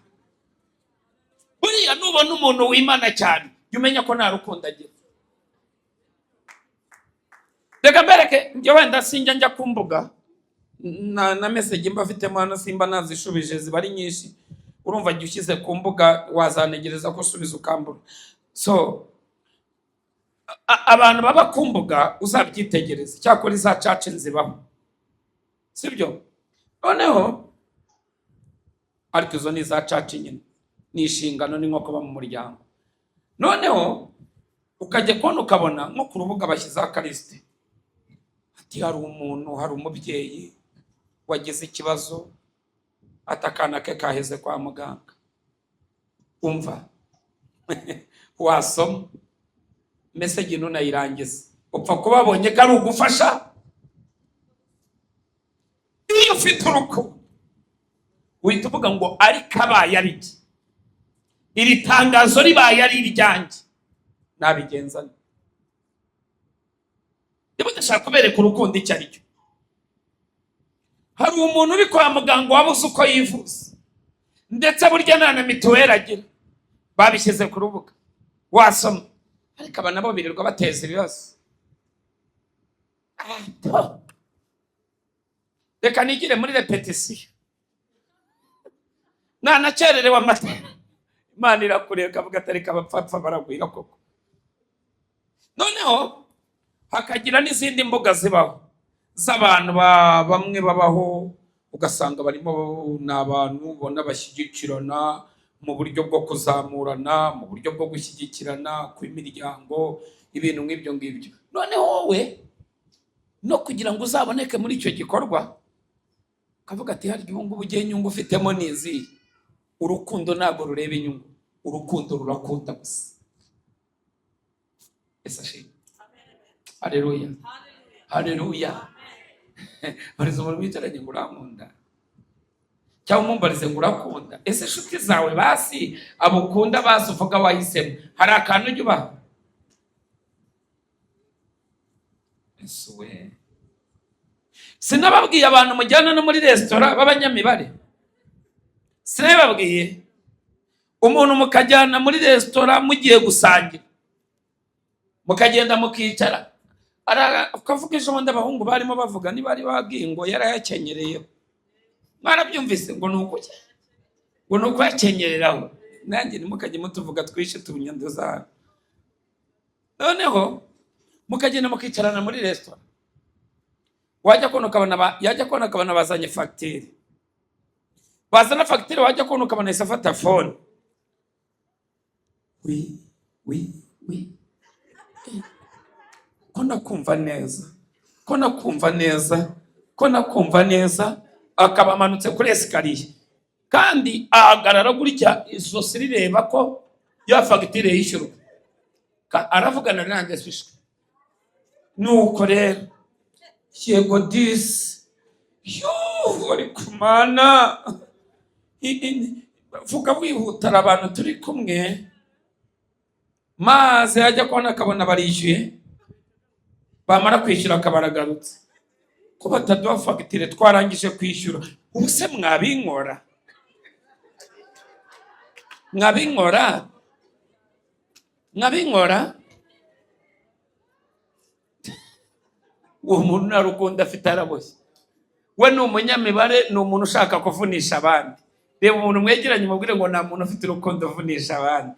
Speaker 2: Buriya nubona umuntu w'Imana cyane jya umenya ko nta rukundo agira. Reka mbereke njye wenda sinjya njya ku mbuga na message mba afitemo hano simba nazishubije ziba ari nyinshi. Urumva jya ushyize ku mbuga wazanegereza ko usubiza ukambura. So abantu baba ku mbuga uzabyitegereza, cyakora za church nzibaho, sibyo? Noneho ariko izo ni za church nyine, ni inshingano, ni nko kuba mu muryango. Noneho ukajya kubona ukabona nko ku rubuga bashyizeho Kristo, ati hari umubyeyi wagize ikibazo, atakana ke kaheze kwa muganga. Umva wasoma message nunayirangiza upfa kubabonye ko ari ugufasha. Iyo ufite urukundo uhita uvuga ngo ari kabaye ari iki, iri tangazo ribaye ari iryanjye, nabigenzana. Ndimo ndashaka kubereka urukundo icyo ari cyo. Hari umuntu uri kwa muganga wabuze uko yivuza, ndetse burya nta na mituweli agira, babishyize ku rubuga wasoma. Ariko abana bo birirwa bateza ibibazo. Reka nigire muri repetition, nakererewe amata, Imana irakureka avuga ati reka abapfapfa baragwira koko. Noneho hakagira n'izindi mbuga zibaho z'abantu bamwe babaho, ugasanga barimo n'abantu ubona bashyigikirana mu buryo bwo kuzamurana, mu buryo bwo gushyigikirana kw'imiryango, ibintu nk'ibyo ngibyo. None wowe no kugira ngo uzaboneke muri icyo gikorwa kavuga ati hari igihugu ugiye inyungu ufitemo nizi. Urukundo ntabwo rureba inyungu, urukundo rurakunda gusa. Esashe. Haleluya. Haleluya. Barizo muri bitaranye ngo uramunda, cyangwa umumbarize ngo urakunda. Ese inshuti zawe basi abukunda basi uvuga wahisemo, hari akantu ujya ubaha? Esuwe sinababwiye abantu mujyana no muri resitora b'abanyamibare? Sinababwiye umuntu mukajyana muri resitora mugiye gusangira, mukagenda mukicara, ukavuga ejo bundi abahungu barimo bavuga niba ari babwiye ngo yarayakenyereyeho. Mwarabyumvise ngo nuko yakenyereraho. Nanjye nimukajye mutuvuga twishe tubunyanduza. Noneho mukagenda mukicarana muri restaurant, wajya kubona ukabona bazanye facture, bazana facture, wajya kubona ukabona isafata phone. Oui. Ko nakumva neza akaba amanutse kuri esikariye kandi ahagarara gutya izosi rireba ko ya fagitire yishyurwa, aravugana nanjye swishwe. Nuko rero yego disi uri kumana vuga wihuta, abantu turi kumwe, maze ajya kubona akabona barishyuye, bamara kwishyura akabaragarutse ko bataduha fagitire twarangije kwishyura. Ubu se mwabinkora uwo muntu nta rukundo afite, araboshye. We ni umunyamibare, ni umuntu ushaka kuvunisha abandi. Reba umuntu mwegeranye mubwire ngo nta muntu ufite urukundo uvunisha abandi.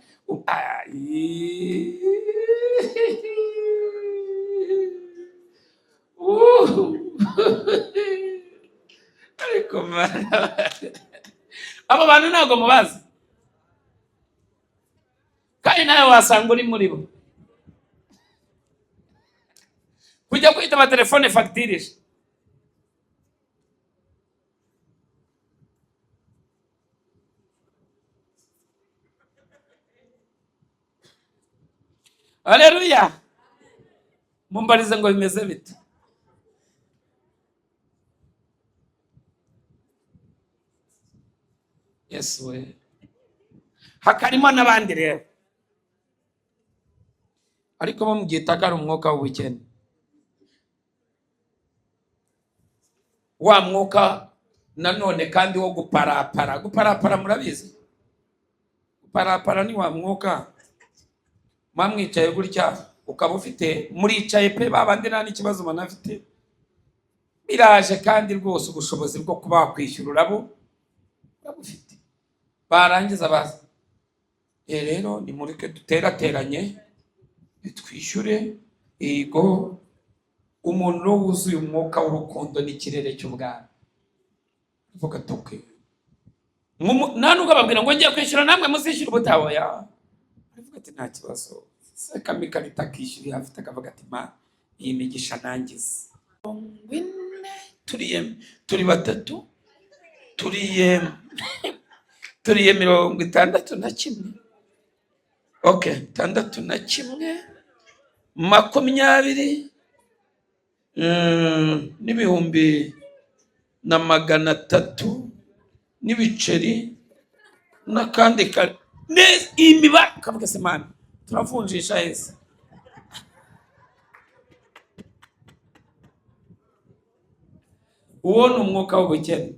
Speaker 2: Ariko abo bantu ntabwo mubazi, kandi nawe wasanga uri muri bo. Kujya kwitaba telefone fagitirisha, haleluya. Mumbarize ngo bimeze bite? Yesu we. Hakarimo n'abandi rero, ariko bamubyita ko ari umwuka w'ubukene. Wa mwuka nanone kandi wo guparapara, murabizi guparapara ni wa mwuka mwamwicaye gutya ukaba ufite, muricaye pe babandi nta n'ikibazo banafite, biraje kandi rwose ubushobozi bwo kuba wakwishyura urabufite, barangiza baza rero nimureke duterateranye twishyure. Yego, umuntu wuzuye umwuka w'urukundo n'ikirere cy'ubwami, uvuga tuke nta nubwo ababwira ngo ngiye kwishyura namwe muzishyura ubutaha, aravuga ati nta kibazo, se kamikarita akishyura afite, akavuga ati ma iyi migisha nangize. Turi batatu, turiye 61. Okay, 61, 20 n'ibihumbi na 300 n'ibiceri n'akandi kare imibare, kavuga se mana turavunjisha heza. Uwo ni umwuka w'ubukene.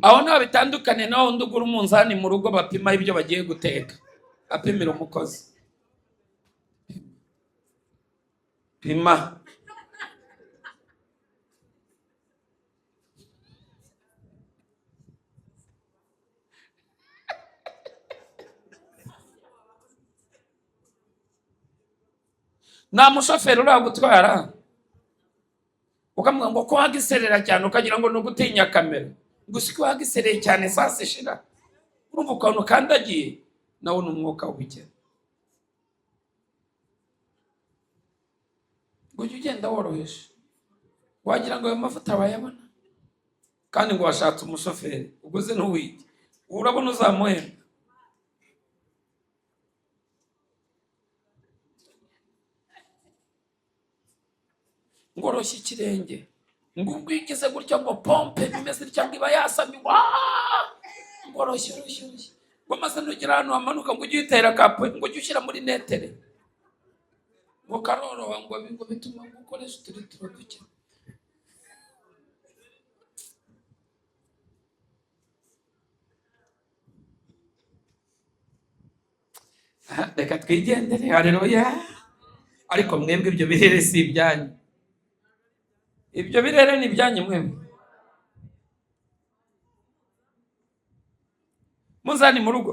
Speaker 2: Aho naho bitandukane naho undi ugura umunzani mu rugo bapima ibyo bagiye guteka, apimira umukozi, pima. Nta mushoferi uragutwara ukamubwira ngo ko wagiserera cyane, ukagira ngo ni ugutinya kamera, gusa ko wagisereye cyane sasa shira, urumva ukuntu kandagiye. Nawe ni umwuka w'ubukene. Ngo ujye ugenda woroheje, wagira ngo ayo mavuta wayabona, kandi ngo washatse umushoferi uguze ntuwige, urabona uzamuhemba. Ngoroshye ikirenge, ngo ubwigize gutya ngo pompe bimeze cyangwa iba yasamye, ngoroshye ngo maze nugira ahantu hamanuka ngo ujye utera kapo, ngo ujye ushyira muri netere, ngo karoroha, ngo bituma ukoresha uturitiro duke. Reka twigendere, haleluya. Ariko mwebwe ibyo birere si ibyanyu, ibyo birere ni ibyanyu mwebwe. Munzani mu rugo,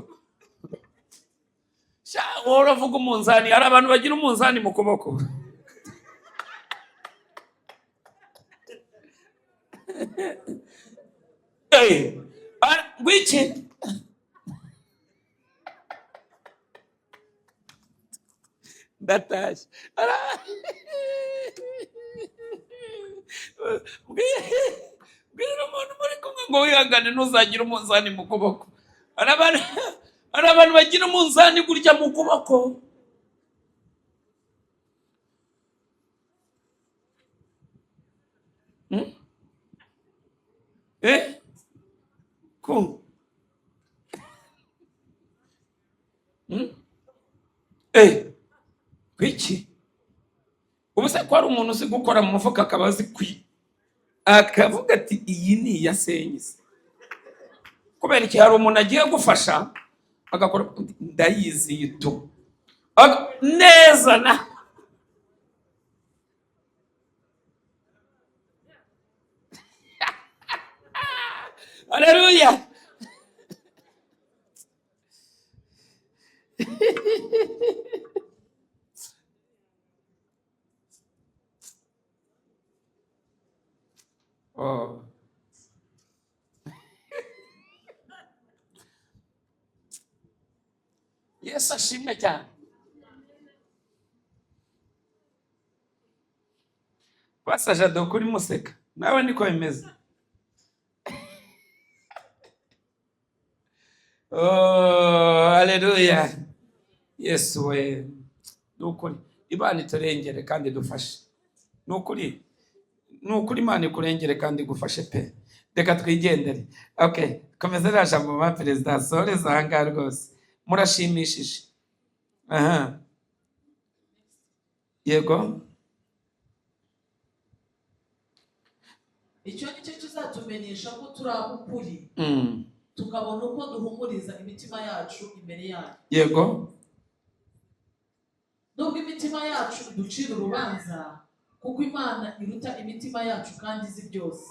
Speaker 2: uravuga umunzani, hari abantu bagira umunzani mu kuboko. Gwiki ndatashye
Speaker 1: bwira umuntu muri kumwe ngo wihangane ntuzagire umunzani mu kuboko. Hari abantu bagira umunzani gutya mu kuboko. Kwiki ubu se ko hari umuntu uzi gukora mu mufuka akaba azi akavuga ati iyi ni iya senyise, kubera iki? Hari umuntu agiye gufasha agakora ndayizi tu neza na haleluya. Oh. Yesu ashimwe cyane. Basaje dokuri museka nawe niko bimeze. Oh, haleluya. Yesu we nukuri Imana iturengere kandi dufashe. Nukuri Imana ikurengere kandi gufashe pe. Reka twigendere. Okay, komeza rasha mu ba perezida soreza hanga rwose. Murashimishije. Aha. Yego.
Speaker 3: Icyo nicyo kizatumenyesha ko turi abukuri. Tukabona uko duhumuriza imitima yacu imbere yayo.
Speaker 1: Yego.
Speaker 3: Nubwo imitima yacu ducira urubanza, kuko Imana iruta imitima yacu kandi izi byose.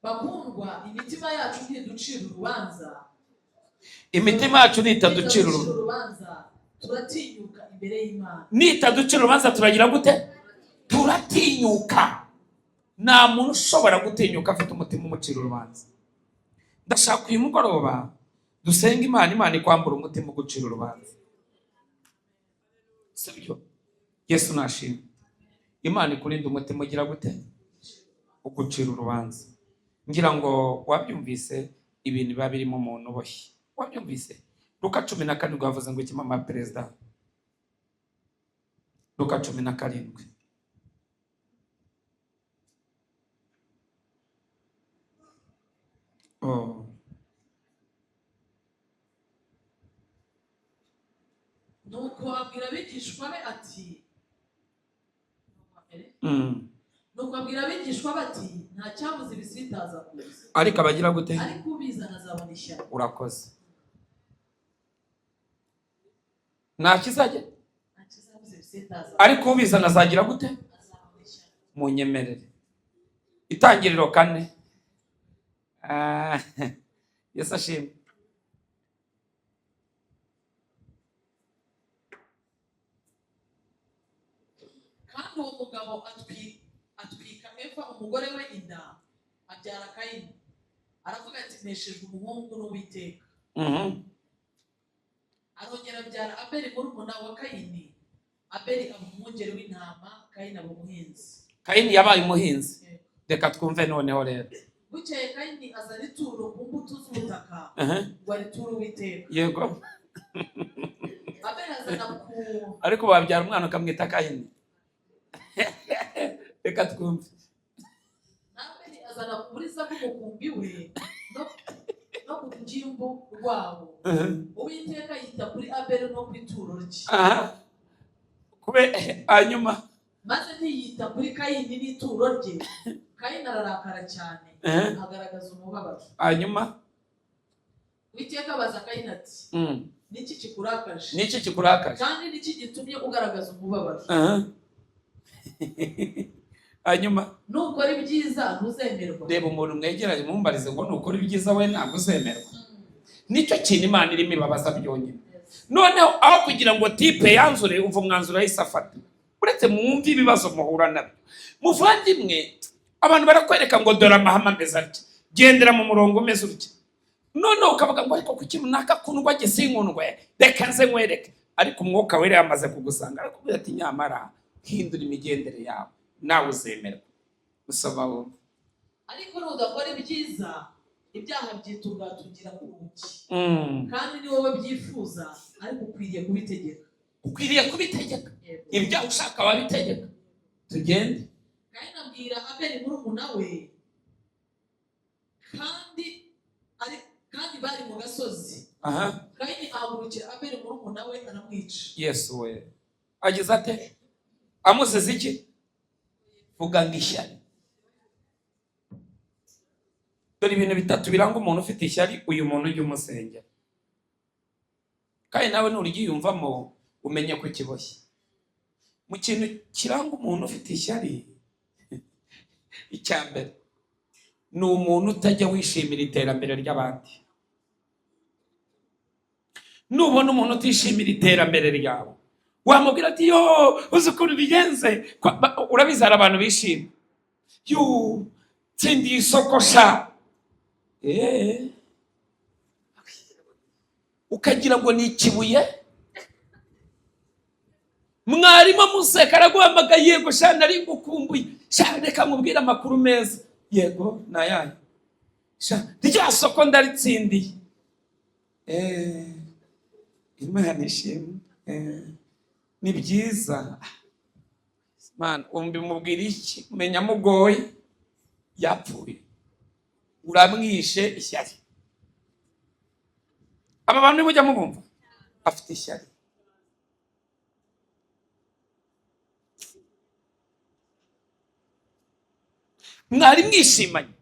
Speaker 3: Bakundwa, imitima yacu ntiducira urubanza.
Speaker 1: Imitima yacu nitaducira
Speaker 3: urubanza, turatinyuka imbere y'Imana.
Speaker 1: Nitaducira urubanza turagira gute? Turatinyuka. Nta muntu ushobora gutinyuka afite umutima umucira urubanza. Ndashaka uyu mugoroba dusenga Imana ikwambura umutima ugucira urubanza. Sibyo? Yesu nashimwe. Imana ikurinda umutima ugira gute? Ugucira urubanza. Ngira ngo wabyumvise ibintu biba birimo umuntu uboshye. Wabyumvise? Luka 14 rwavuze ngo iki mama perezida? Luka 17. Oh.
Speaker 3: Nuko abwira abigishwa be ati nta cyabuze ibisitaza kuza.
Speaker 1: Ariko abagira gute?
Speaker 3: Ariko ubizana azabona ishyano.
Speaker 1: Urakoze. Nta kizaje? Ariko ubizana azagira gute? Munyemerere. Itangiriro 4. Yesu ashimwe.
Speaker 3: Kandi uwo mugabo atwika Eva umugore we inda, abyara Kayini. Aravuga ati neshejwe umuhungu n'Uwiteka. Arongera abyara Abeli murumuna wa Kayini. Abeli aba umwungeri w'intama, Kayini aba umuhinzi.
Speaker 1: Kayini yabaye umuhinzi. Reka twumve noneho rero.
Speaker 3: Bukeye Kayini azana ituro ku mbuto z'ubutaka, ngo ariture Uwiteka.
Speaker 1: Yego.
Speaker 3: Abeli azana
Speaker 1: ariko babyara umwana ukamwita Kayini. Reka twumve.
Speaker 3: Abeli azana kuburiza k'umukumbi we no ku rugimbu rwabo. Uwiteka yita kuri Abeli no ku ituro rye.
Speaker 1: Hanyuma
Speaker 3: maze ntiyita kuri Kayini n'ituro rye. Kayini ararakara cyane, agaragaza umubabaro.
Speaker 1: Hanyuma
Speaker 3: Uwiteka abaza Kayini ati niki kikurakaje?
Speaker 1: Niki kikurakaje?
Speaker 3: Kandi niki gitumye ugaragaza umubabaro?
Speaker 1: Hanyuma
Speaker 3: nukora ibyiza ntuzemerwa.
Speaker 1: Reba umuntu mwegeranye mumbarize ngo nukora ibyiza we ntabwo uzemerwa. Nicyo kintu Imana irimo ibabaza byonyine. Noneho aho kugira ngo tipe yanzure uva umwanzuro ahise afata. Uretse mwumve ibibazo muhura nabyo. Muvandimwe, abantu barakwereka ngo dore amahame ameze atya, gendera mu murongo umeze utya. Noneho ukavuga ngo ariko kuki runaka kundwa gisinkundwe, reka nze nkwereke. Ariko umwuka wera yamaze kugusanga arakubwira ati nyamara hindura imigendere yawe nawe uzemerwa. Usoma wumva.
Speaker 3: ariko nudakora ibyiza ibyaha byitugatugira urugi kandi ni wowe byifuza ariko ukwiriye kubitegeka ibyaha ushaka wabitegeka. Tugende. kandi nabwira Abeli murumuna we kandi bari mu gasozi. kandi ahagurukira Abeli murumuna we aramwica.
Speaker 1: Yesu we agize ate? Amuzize iki? Vuga ngo ishyari. Dore ibintu bitatu biranga umuntu ufite ishyari. Uyu muntu ujye umusengera, kandi nawe nurigiyumvamo umenye ko kiboshye. Mu kintu kiranga umuntu ufite ishyari, icyambere ni umuntu utajya wishimira iterambere ry'abandi. Nubona umuntu utishimira iterambere ryawe, wamubwira ati yo uzi ukuntu bigenze. Urabizi hari abantu bishima, yo tsindiye isoko sha, ukagira ngo ni ikibuye. Mwarimu amuseka araguhamagaye, yego sha nari ngukumbuye, sha reka nkubwire amakuru meza. Yego nayaye sha rya soko ndaritsindiye. Imana ishimwe. Ni byiza man, umbimubwira iki? Umenya mugoye, yapfuye, uramwishe ishyari. Aba bantu nimujya mubumva afite ishyari. Mwari mwishimanye.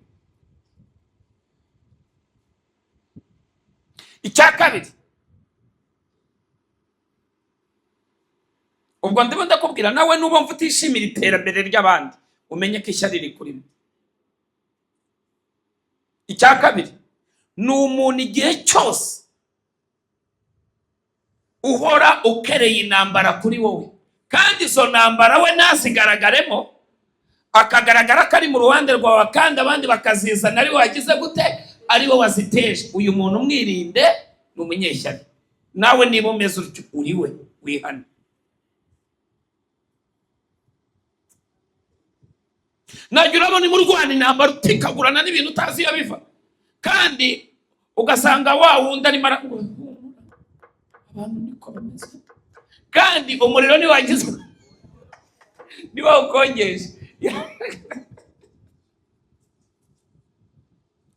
Speaker 1: Icya kabiri, ubwo ndimo ndakubwira nawe nubumva utishimira iterambere ry'abandi umenye ko ishyari rikurimo. Icya kabiri, ni umuntu igihe cyose uhora ukereye intambara kuri wowe, kandi izo ntambara we ntazigaragaremo, akagaragara ko ari mu ruhande rwawe kandi abandi bakazizana ari wagize gute, ari we waziteje. Uyu muntu umwirinde, ni umunyeshyari. Nawe niba umeze utyo uri we, wihane. Najya urabona imurwana intambara utikagurana n'ibintu utazi iyo biva, kandi ugasanga wa wundi arimo abantu niko bameze, kandi umuriro ni wagizwe ni wawukongeje.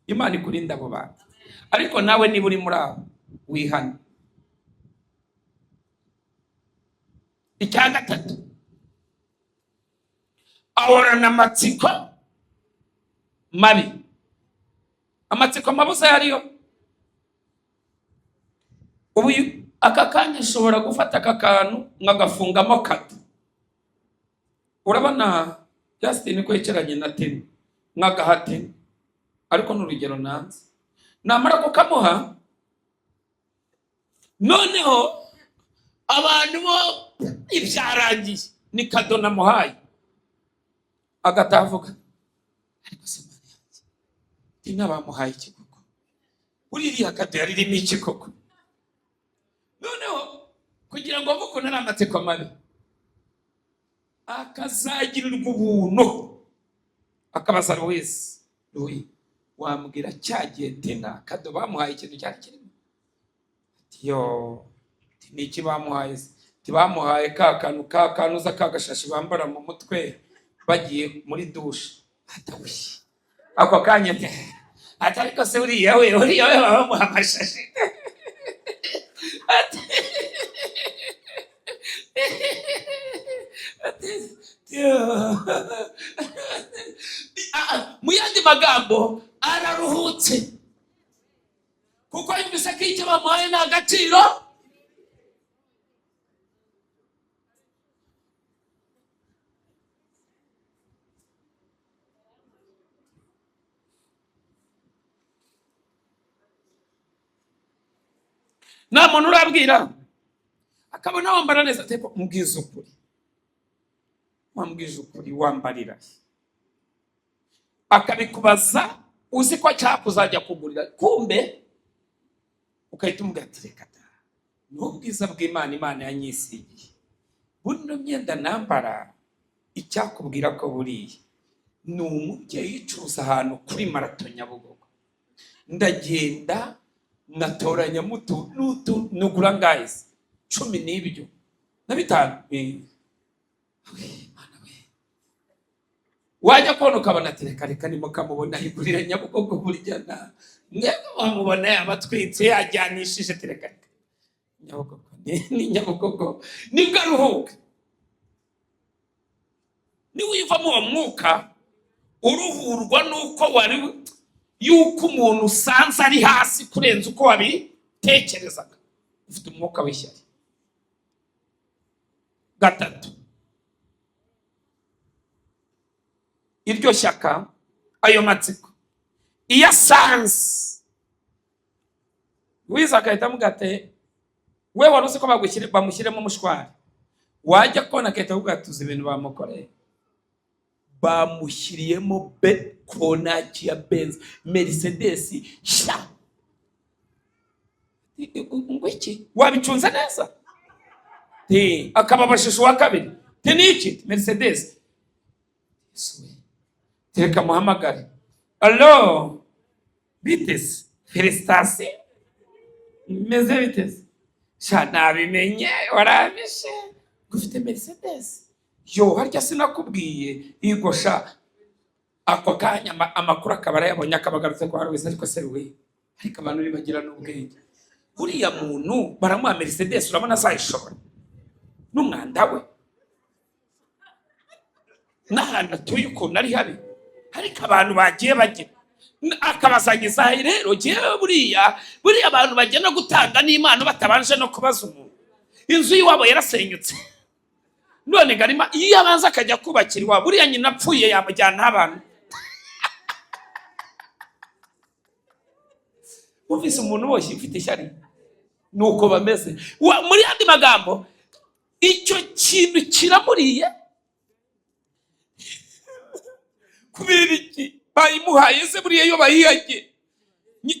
Speaker 1: Imana ikurinda abo bantu, ariko nawe niba uri muri abo wihane. Icya gatatu, ahorana amatsiko mabi. Amatsiko mabuze yariyo. Ubu aka kanya ushobora gufata aka kantu nkagafungamo kato. Urabona Justin ko yicaranye na Teni nkagahate, ariko n'urugero nanze namara kukamuha, noneho abantu bo ibyarangiye ni kado namuhaye, agatavuga ariko se Imana yanjye Teni bamuhaye iki koko, uriya kado yaririmo iki koko. Noneho kugira ngo avuge ko nari amatsiko mabi, akazagirirwa ubuntu, akabaza Louis, wambwira cyagiye Tena kado bamuhaye ikintu cyari kirimo? Yo niki bamuhaye? Tibamuhaye ka kantu za kagashashi bambara mu mutwe bagiye muri dushe. Atawishi ako kanya atariko se uriya we bamuha amashashi. Mu yandi magambo araruhutse, kuko yumvise ko icyo bamuhaye nta gaciro. Nta muntu urabwira akabona wambara neza, ateko mubwiza ukuri, wambwije ukuri wambarira, akabikubaza uzi ko cyakuzajya kugurira, kumbe ukahita umugatireka n'ubwiza bw'Imana. Imana yanyisigiye buno myenda nambara icyakubwira ko buriya ni umubyeyi yicuruza ahantu kuri marato Nyabugogo. Ndagenda natoranya mutu nugura guys 10 n'ibyo na 5. Wajya kubona ukabona reka nimo kamubona igurira Nyabugogo burya na mwebwe wamubona abatwitse ajyanishije reka Nyabugogo ni Nyabugogo ni garuhuka. Ni wivamo uwo mwuka uruhurwa nuko wari yuko umuntu usanze ari hasi kurenza uko wabitekerezaga, ufite umwuka w'ishyari. 3, iryo shyaka, ayo matsiko iyo asanze wiza akahita mugate we wari uzi ko bamushyiremo umushwari, wajya kubona akahita kugatuza ibintu bamukoreye. Bamushyiriyemo konaki ya Benz, Mercedes sha ngwiki wabicunze neza akaba abashusho wa kabiri niki Mercedes. Teka muhamagare, allo bitese felicitation meze bitese sha nabimenye warabishe gufite Mercedes. Yo harya sinakubwiye igosha ako kanya amakuru akabara yabonye akabagarutse ko harwese, ariko seruwe ariko abantu nibagira n'ubwenge. Uriya muntu baramuha Mercedes urabona azayishobora n'umwanda we n'ahantu atuye ukuntu ari habi, ariko abantu bagiye bagira akabasangiza. Rero jewe buriya abantu bagenda gutanga n'Imana batabanje no kubaza umuntu. Inzu yiwabo yarasenyutse none garima iyo abanza akajya kubakirwa buriya nyina apfuye yamujyana abantu. Ufise umuntu wose ufite ishyari nuko bameze. Muri andi magambo icyo kintu kiramuriye kubera iki bayimuhaye se buriya yo bayihage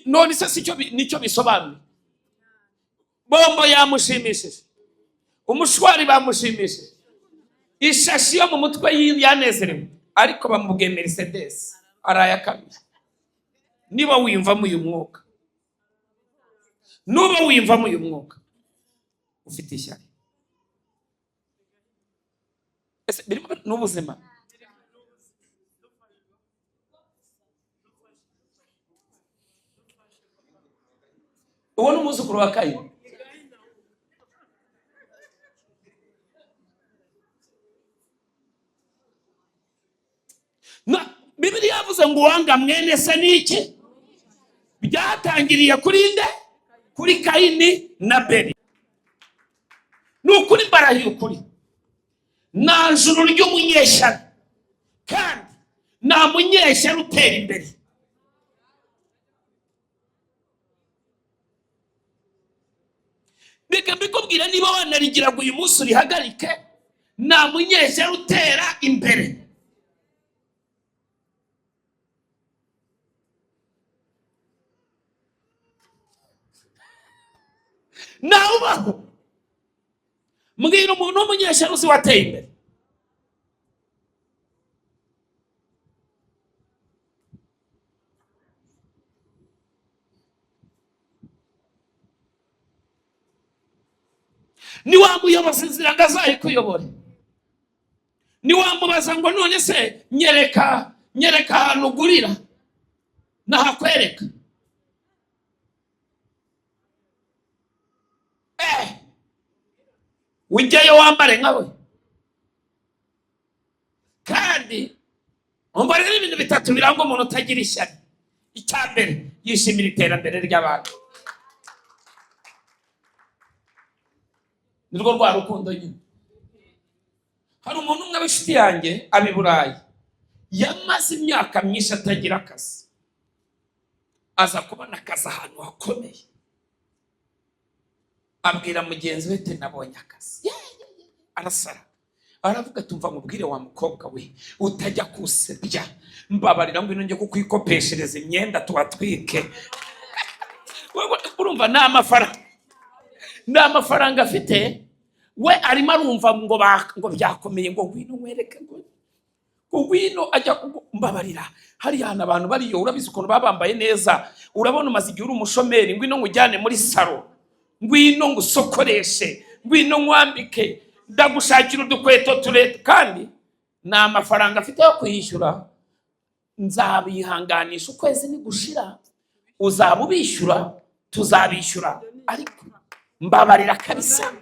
Speaker 1: none se sicyo nicyo bisobanuye. Bombo yamushimishije, umushwari bamushimishije, ishashi yo mu mutwe yanezerewe, ariko bamuge Mercedes arayakabije. Niba wiyumvamo uyu mwuka, nuba wiyumvamo uyu mwuka ufite ishyari, ese birimo n'ubuzima. Uwo ni umuzukuru wa Kayini. Bibiliya yavuze ngo uwanga mwene se niki? Byatangiriye kuri nde? Kuri Kayini na Abeli. Nukuri barahiye ukuri. Nta juru ry'umunyeshyari kandi nta munyeshyari utera imbere. Reka mbikubwira niba wanarigiraga uyu munsi urihagarike, nta munyeshyari utera imbere. Naubaho mbwira umuntu w'umunyeshyari uzi wateye imbere. Ni wamuyoboza inzira ngo azayikuyobore. Ni wamubaza ngo none se nyereka ahantu ugurira nahakwereka. Ujyayo wambare nkawe. Kandi umbarira ibintu 3 biranga umuntu utagira ishyari. Icyambere yishimira iterambere ry'abantu. Nirwo rwa rukundo nyine. Hari umuntu umwe w'inshuti yanjye abi Burayi yamaze imyaka myinshi atagira akazi, aza kubona akazi ahantu hakomeye. Abwira mugenzi we ati nabonye akazi. Arasara aravuga tumva mubwire wa mukobwa we utajya kusebya, mbabarira ngo inonge kukwikopeshereza imyenda tuwatwike. Urumva nta mafaranga afite we arimo arumva ngo byakomeye, ngo ngwino mwereke, ngo ngwino ajya mbabarira hariya hano abantu bariyo, urabizi ukuntu babambaye neza, urabona umaze igihe uri umushomeri, ngwino ngujyane muri salo, ngwino ngusokoreshe, ngwino nkwambike, ndagushakira udukweto turete, kandi nta amafaranga afite yo kuyishyura, nzabihanganisha ukwezi nigushira uzaba ubishyura, tuzabishyura, ariko mbabarira kabisa,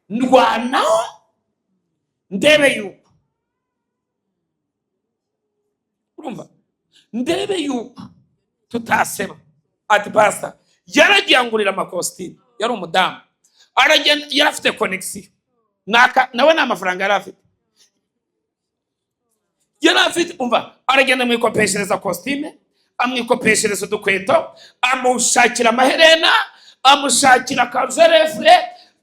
Speaker 1: ndwanaho ndebe yuko, urumva, ndebe yuko tutaseba. Ati pastor yaragiye angurira amakositimu, yari umudamu, aragenda, yari afite connection nawe nta mafaranga yari afite, umva, aragenda amwikopeshereza kositime, amwikopeshereza udukweto, amushakira amaherena, amushakira kajerefure,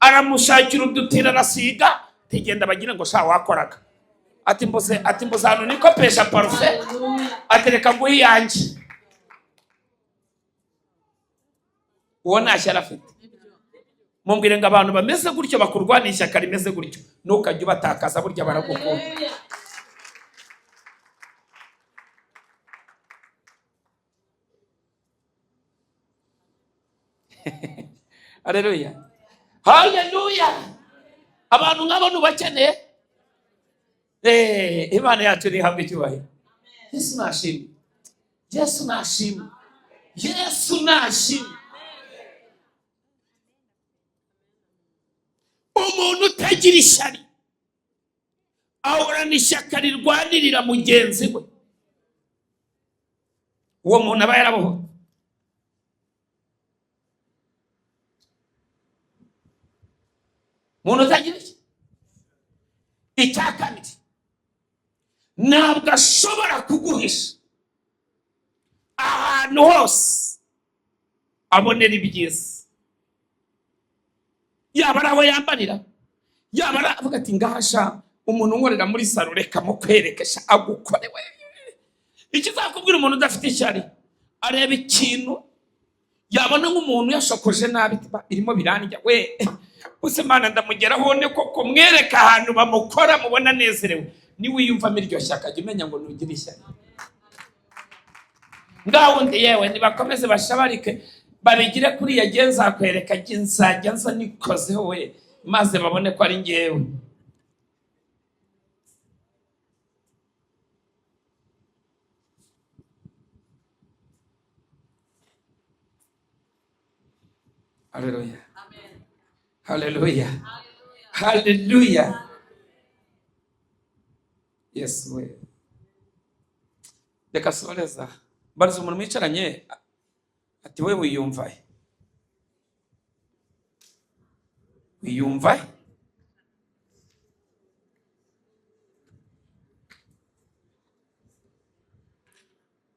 Speaker 1: aramushakira udutira arasiga, tigenda bagira ngo sha wakoraga. Ati mbuze hano nikopesha parufe, atereka nguhi yanjye. Uwo ntashya arafite. Mumbwire ngo abantu bameze gutyo bakurwanisha ishyaka rimeze gutyo, ntukajye ubatakaza, burya baragukunda. Haleluya, haleluya. Abantu nk'abo nubakeneye, Imana yacu nihabwe icyubahiro. Yesu nashimwe, Yesu nashimwe, Yesu nashimwe. Umuntu utagira ishyari ahorana ishyaka rirwanirira mugenzi we, uwo muntu aba yarabohowe. Umuntu utagira icya kabiri, ntabwo ashobora kuguhisha ahantu hose abonera ibyiza, yaba ari aho yambarira, yaba ari avuga ati ngahasha umuntu unkorera muri salo, reka mukwerekesha agukore we. Ikizakubwira umuntu udafite ishyari, areba ikintu yabona nk'umuntu yashokoje nabi, irimo biranjya we, use Mana ndamugeraho ne koko, mwereka ahantu bamukora mubona nezerewe, ni wiyumvamo iryo shyaka, jya umenya ngo ntugire ishyari. Ngaho ndi yewe nibakomeze bashabarike, babigire kuri yagenza kwereka nzajya nza nikozeho we, maze babone ko ari ngewe. Haleluya, haleluya, haleluya. Yes we, reka soreza bariza umuntu mwicaranye ati we wiyumva, wiyumva,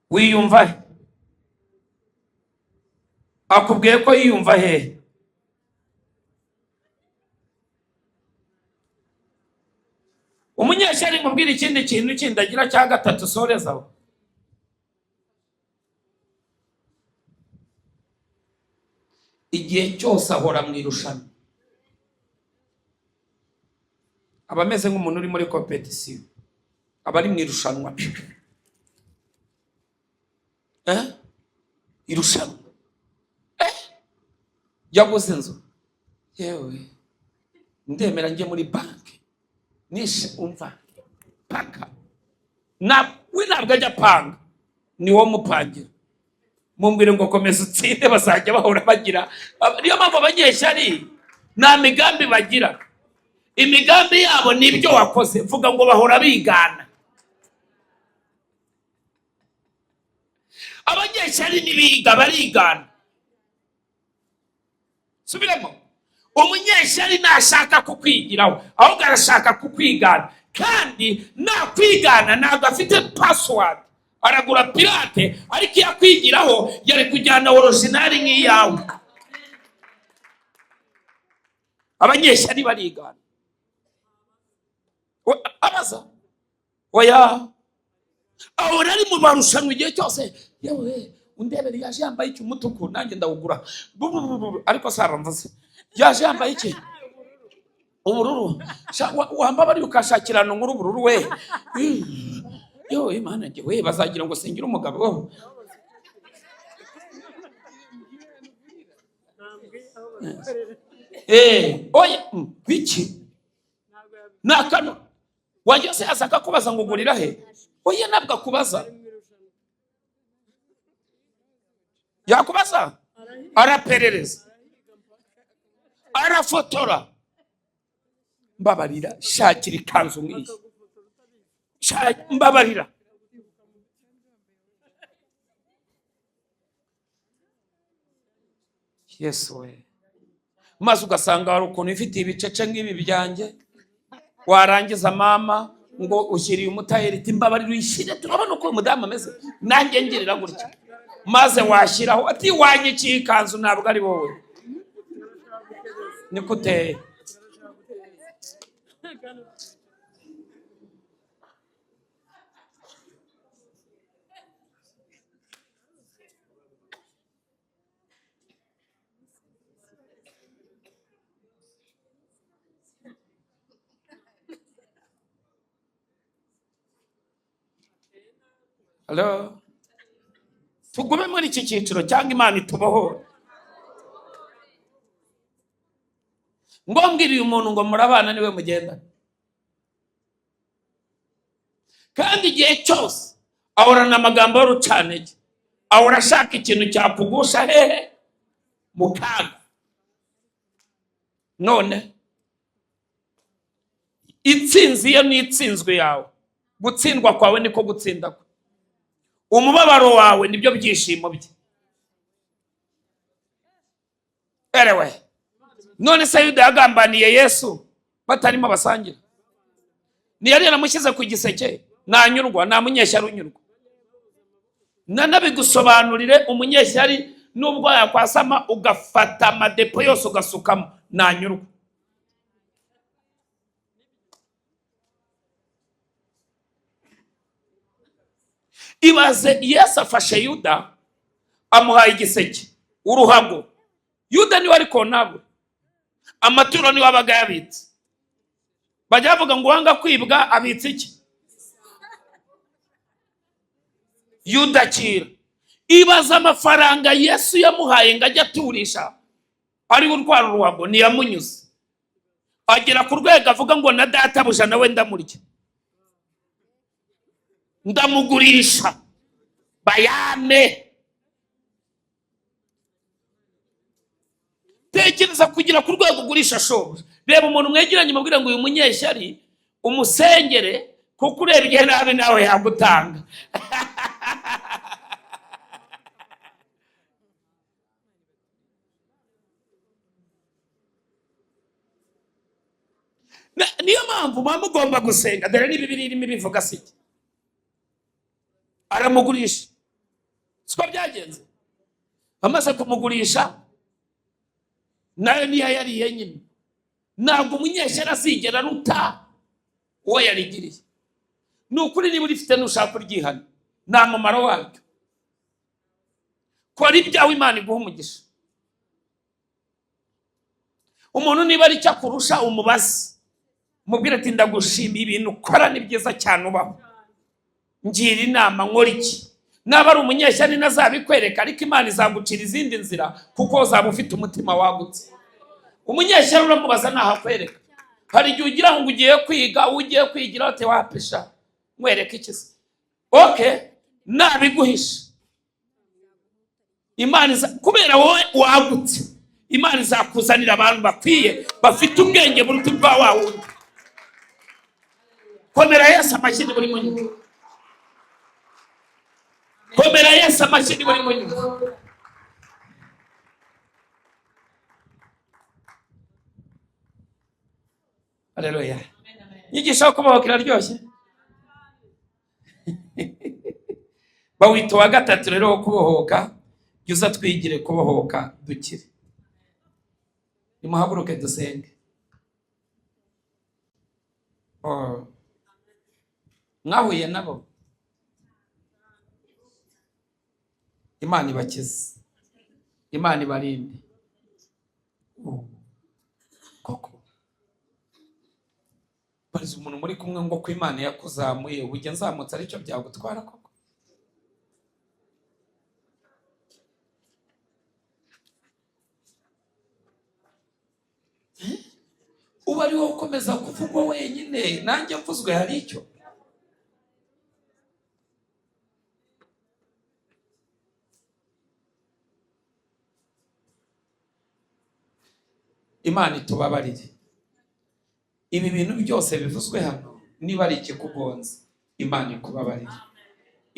Speaker 1: wiyumva, akubwiye ko yiyumva he? Umunyeshyari mubwira ikindi kintu kindagira cya gatatu sorezaho. Igihe cyose ahora mu irushanwa, aba ameze nk'umuntu uri muri competition, aba ari mu irushanwa. Irushanwa, yaguze inzu, yewe ndemera njye muri banki nishe, umva paka we ntabwo ajya panga, ni wo mupangira. Mumbwire ngo komeza utsinde, bazajya bahora bagira. Niyo mpamvu abanyeshyari nta migambi bagira, imigambi yabo ni ibyo wakoze. Vuga ngo bahora bigana. Abanyeshyari nibiga barigana. Subiramo, umunyeshyari ntashaka kukwigiraho, ahubwo arashaka kukwigana, kandi nakwigana ntabwo afite password. Aragura pirate, ariko yakwigiraho yari kujyana original nk'iyawe. Abanyeshyari barigana. Abaza oya, ahora ari mu barushanwa igihe cyose, yewe undebere yaje yambaye iki umutuku nanjye ndawugura, ariko sara mvuze yaje yambaye iki ubururu wambabari ukashakirana nk'ubururu we. Yo Imana njye we bazagira ngo singira umugabo. Oya biki nakano wajyose asaka kubaza ngo ugurira he. Oya nabwo akubaza, yakubaza araperereza arafotora. Mbabarira shakira ikanzu nk'iyi, mbabarira. Yesu we, maze ugasanga hari ukuntu ifite ibicece nk'ibi byanjye, warangiza mama ngo ushyiriye umutayeri iti mbabarira uyishyire, turabona uko umudamu ameze, nanjye ngirira gutya. Maze washyiraho ati wanyikiye ikanzu ntabwo ari wowe, niko uteye. Hello, tugume muri iki cyiciro cyangwa Imana itubohore. Ngo mbwiriye umuntu ngo murabana niwe mugenda, kandi igihe cyose ahorana amagambo y'urucanege, ahora ashaka ikintu cyakugusha hehe mu kaga. None intsinzi ye n'itsinzwe yawe, gutsindwa kwawe niko gutsinda kwe, umubabaro wawe nibyo byishimo bye. Erewe none se Yuda yagambaniye Yesu batarimo basangira? Niyari yaramushyize ku giseke, nanyurwa nta munyeshyari unyurwa. Nanabigusobanurire umunyeshyari nubwo yakwasama ugafata amadepo yose ugasukamo, nanyurwa. Ibaze Yesu afashe Yuda amuhaye igiseke, uruhago. Yuda niwe ariko ntabwo amaturo niwe abaga yabitse. Bajya bavuga ngo wanga kwibwa abitse iki? Yuda akira. Ibaze amafaranga Yesu yamuhaye ngo ajya aturisha ari urwara uruhago, ntiyamunyuze. Agera ku rwego avuga ngo na databuja nawe ndamurya, ndamugurisha bayame. Tekereza kugira ku rwego ugurisha shobuja. Reba umuntu mwegeranye mubwira ngo uyu munyeshyari umusengere kuko ureba igihe nabi nawe yagutanga. Niyo mpamvu mama ugomba gusenga. Dore ni Bibiliya irimo ibivuga siki. Aramugurisha, siko byagenze. Amaze kumugurisha nayo niyo yariye nyine. Ntabwo umunyeshyari azigera aruta uwo yarigiriye. Ni ukuri niba urifite nushaka uryihana, nta mumaro wabyo. Kora ibyawe Imana iguha umugisha. Umuntu niba ari cyo akurusha umubaze, mubwire ati ndagushimiye ibintu ukora ni byiza cyane ubaho, ngira inama nkora iki. Naba ari umunyeshyari nazabikwereka, ariko Imana izagucira izindi nzira kuko uzaba ufite umutima wagutse. Umunyeshyari uramubaza nahakwereka. Hari igihe ugira ngo ugiye kwiga, ugiye kwigira ati wapisha mwereke iki se? Okay, nabiguhisha Imana kubera wowe wagutse, Imana izakuzanira abantu bakwiye bafite ubwenge buruta bwa wawe. Komera Yesu amashyi buri munsi. Komera Yesu amashyi buri munsi. Haleluya. Nyigisha kubaho kiraryoshye. Bawita wa gatatu rero wo kubohoka. Yuza twigire kubohoka dukire. Nimuhaguruke dusenge. Mwahuye nabo, Imana ibakize, Imana ibarinde. Koko
Speaker 2: bariza umuntu muri kumwe ngo ko Imana yakuzamuye ujye nzamutse aricyo byagutwara koko? Uba ari wowe ukomeza kuvugwa wenyine, nanjye mvuzwe hari icyo. Imana itubabarire. Ibi bintu byose bivuzwe hano niba ari ikikugonze, Imana ikubabarire,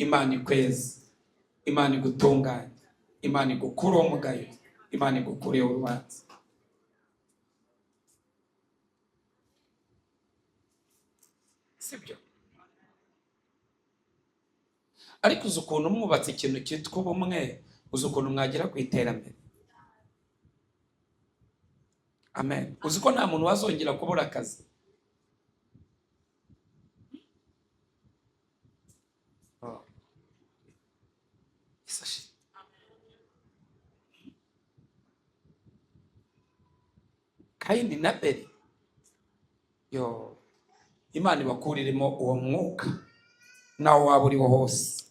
Speaker 2: Imana ikweze, Imana igutunganye, Imana igukure umugayo, Imana igukure urubanza. Sibyo? Ariko uzi ukuntu mwubatse ikintu cyitwa ubumwe, uzi ukuntu mwagera ku iterambere. Amen. Uzi ko nta muntu wazongera kubura akazi. Kayini na Abeli, Imana ibakuriremo uwo mwuka nawe waba uriho hose.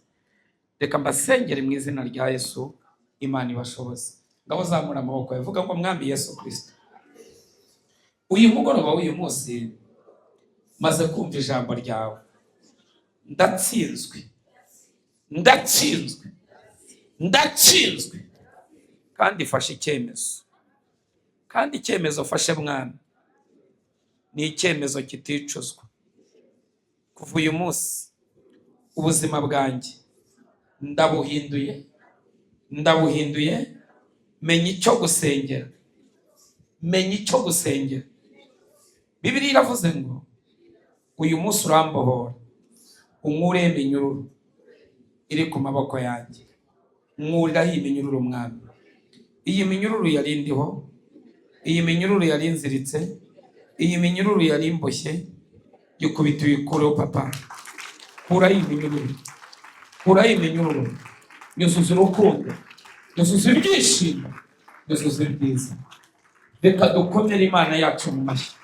Speaker 2: Reka mbasengere mu izina rya Yesu, Imana ibashoboze. Ngabo zamura amaboko yavuga ngo Mwami Yesu Kristo, uyu mugoroba w'uyu munsi maze kumva ijambo ryawe, ndatsinzwe kandi fashe icyemezo. Kandi icyemezo fashe Mwami ni icyemezo kiticuzwa. Kuva uyu munsi ubuzima bwanjye ndabuhinduye. Menya icyo gusengera. Bibiliya iravuze ngo uyu munsi urambohora, unkure iminyururu iri ku maboko yanjye. Nkuriraho iminyururu Mwami. Iyi minyururu yari indiho, iyi minyururu yari inziritse, iyi minyururu yari imboshye, gikubita uyikureho papa. Kuraho iminyururu, nyuzuza urukundo, nyuzuza ibyishimo, nyuzuza ibyiza. Reka dukomere Imana yacu mu mashyi.